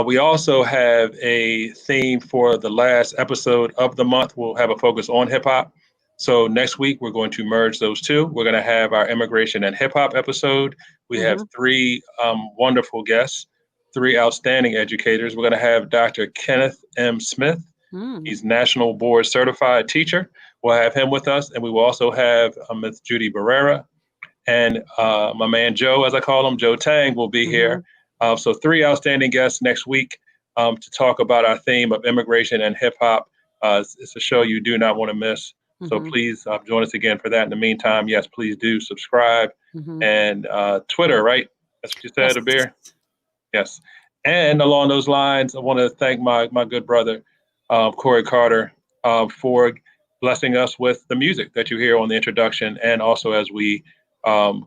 We also have a theme for the last episode of the month. We'll have a focus on hip hop. So next week, we're going to merge those two. We're going to have our immigration and hip hop episode. We have three wonderful guests, three outstanding educators. We're going to have Dr. Kenneth M. Smith. He's National Board Certified Teacher. We'll have him with us. And we will also have Ms. Judy Barrera. And my man Joe, as I call him, Joe Tang, will be here. So three outstanding guests next week to talk about our theme of immigration and hip hop. It's a show you do not want to miss. So please join us again for that. In the meantime, yes, please do subscribe. And Twitter, right? That's what you said, Abir? Yes. And along those lines, I want to thank my good brother, Corey Carter, for blessing us with the music that you hear on the introduction, and also as we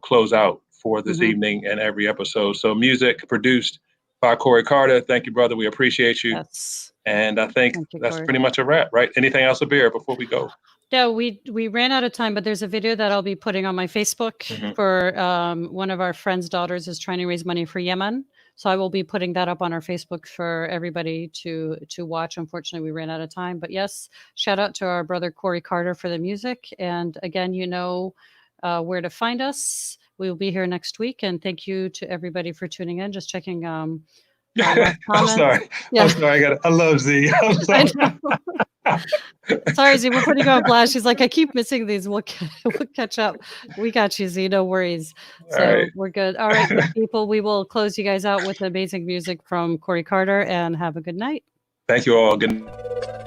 close out for this evening and every episode. So music produced by Corey Carter. Thank you, brother. We appreciate you. Yes. And I think that's pretty much a wrap, right? Anything else, Abir, before we go? Yeah, we ran out of time, but there's a video that I'll be putting on my Facebook for one of our friends' daughters is trying to raise money for Yemen. So I will be putting that up on our Facebook for everybody to watch. Unfortunately, we ran out of time. But yes, shout out to our brother Corey Carter for the music. And again, you know where to find us. We will be here next week. And thank you to everybody for tuning in. Just checking I'm sorry. Yeah. I'm sorry. I love Z. I'm sorry. Sorry, Z, we're putting you on blast. She's like, I keep missing these. We'll catch up. We got you, Z. No worries. So we're good. All right, good people. We will close you guys out with amazing music from Corey Carter and have a good night. Thank you all. Good night.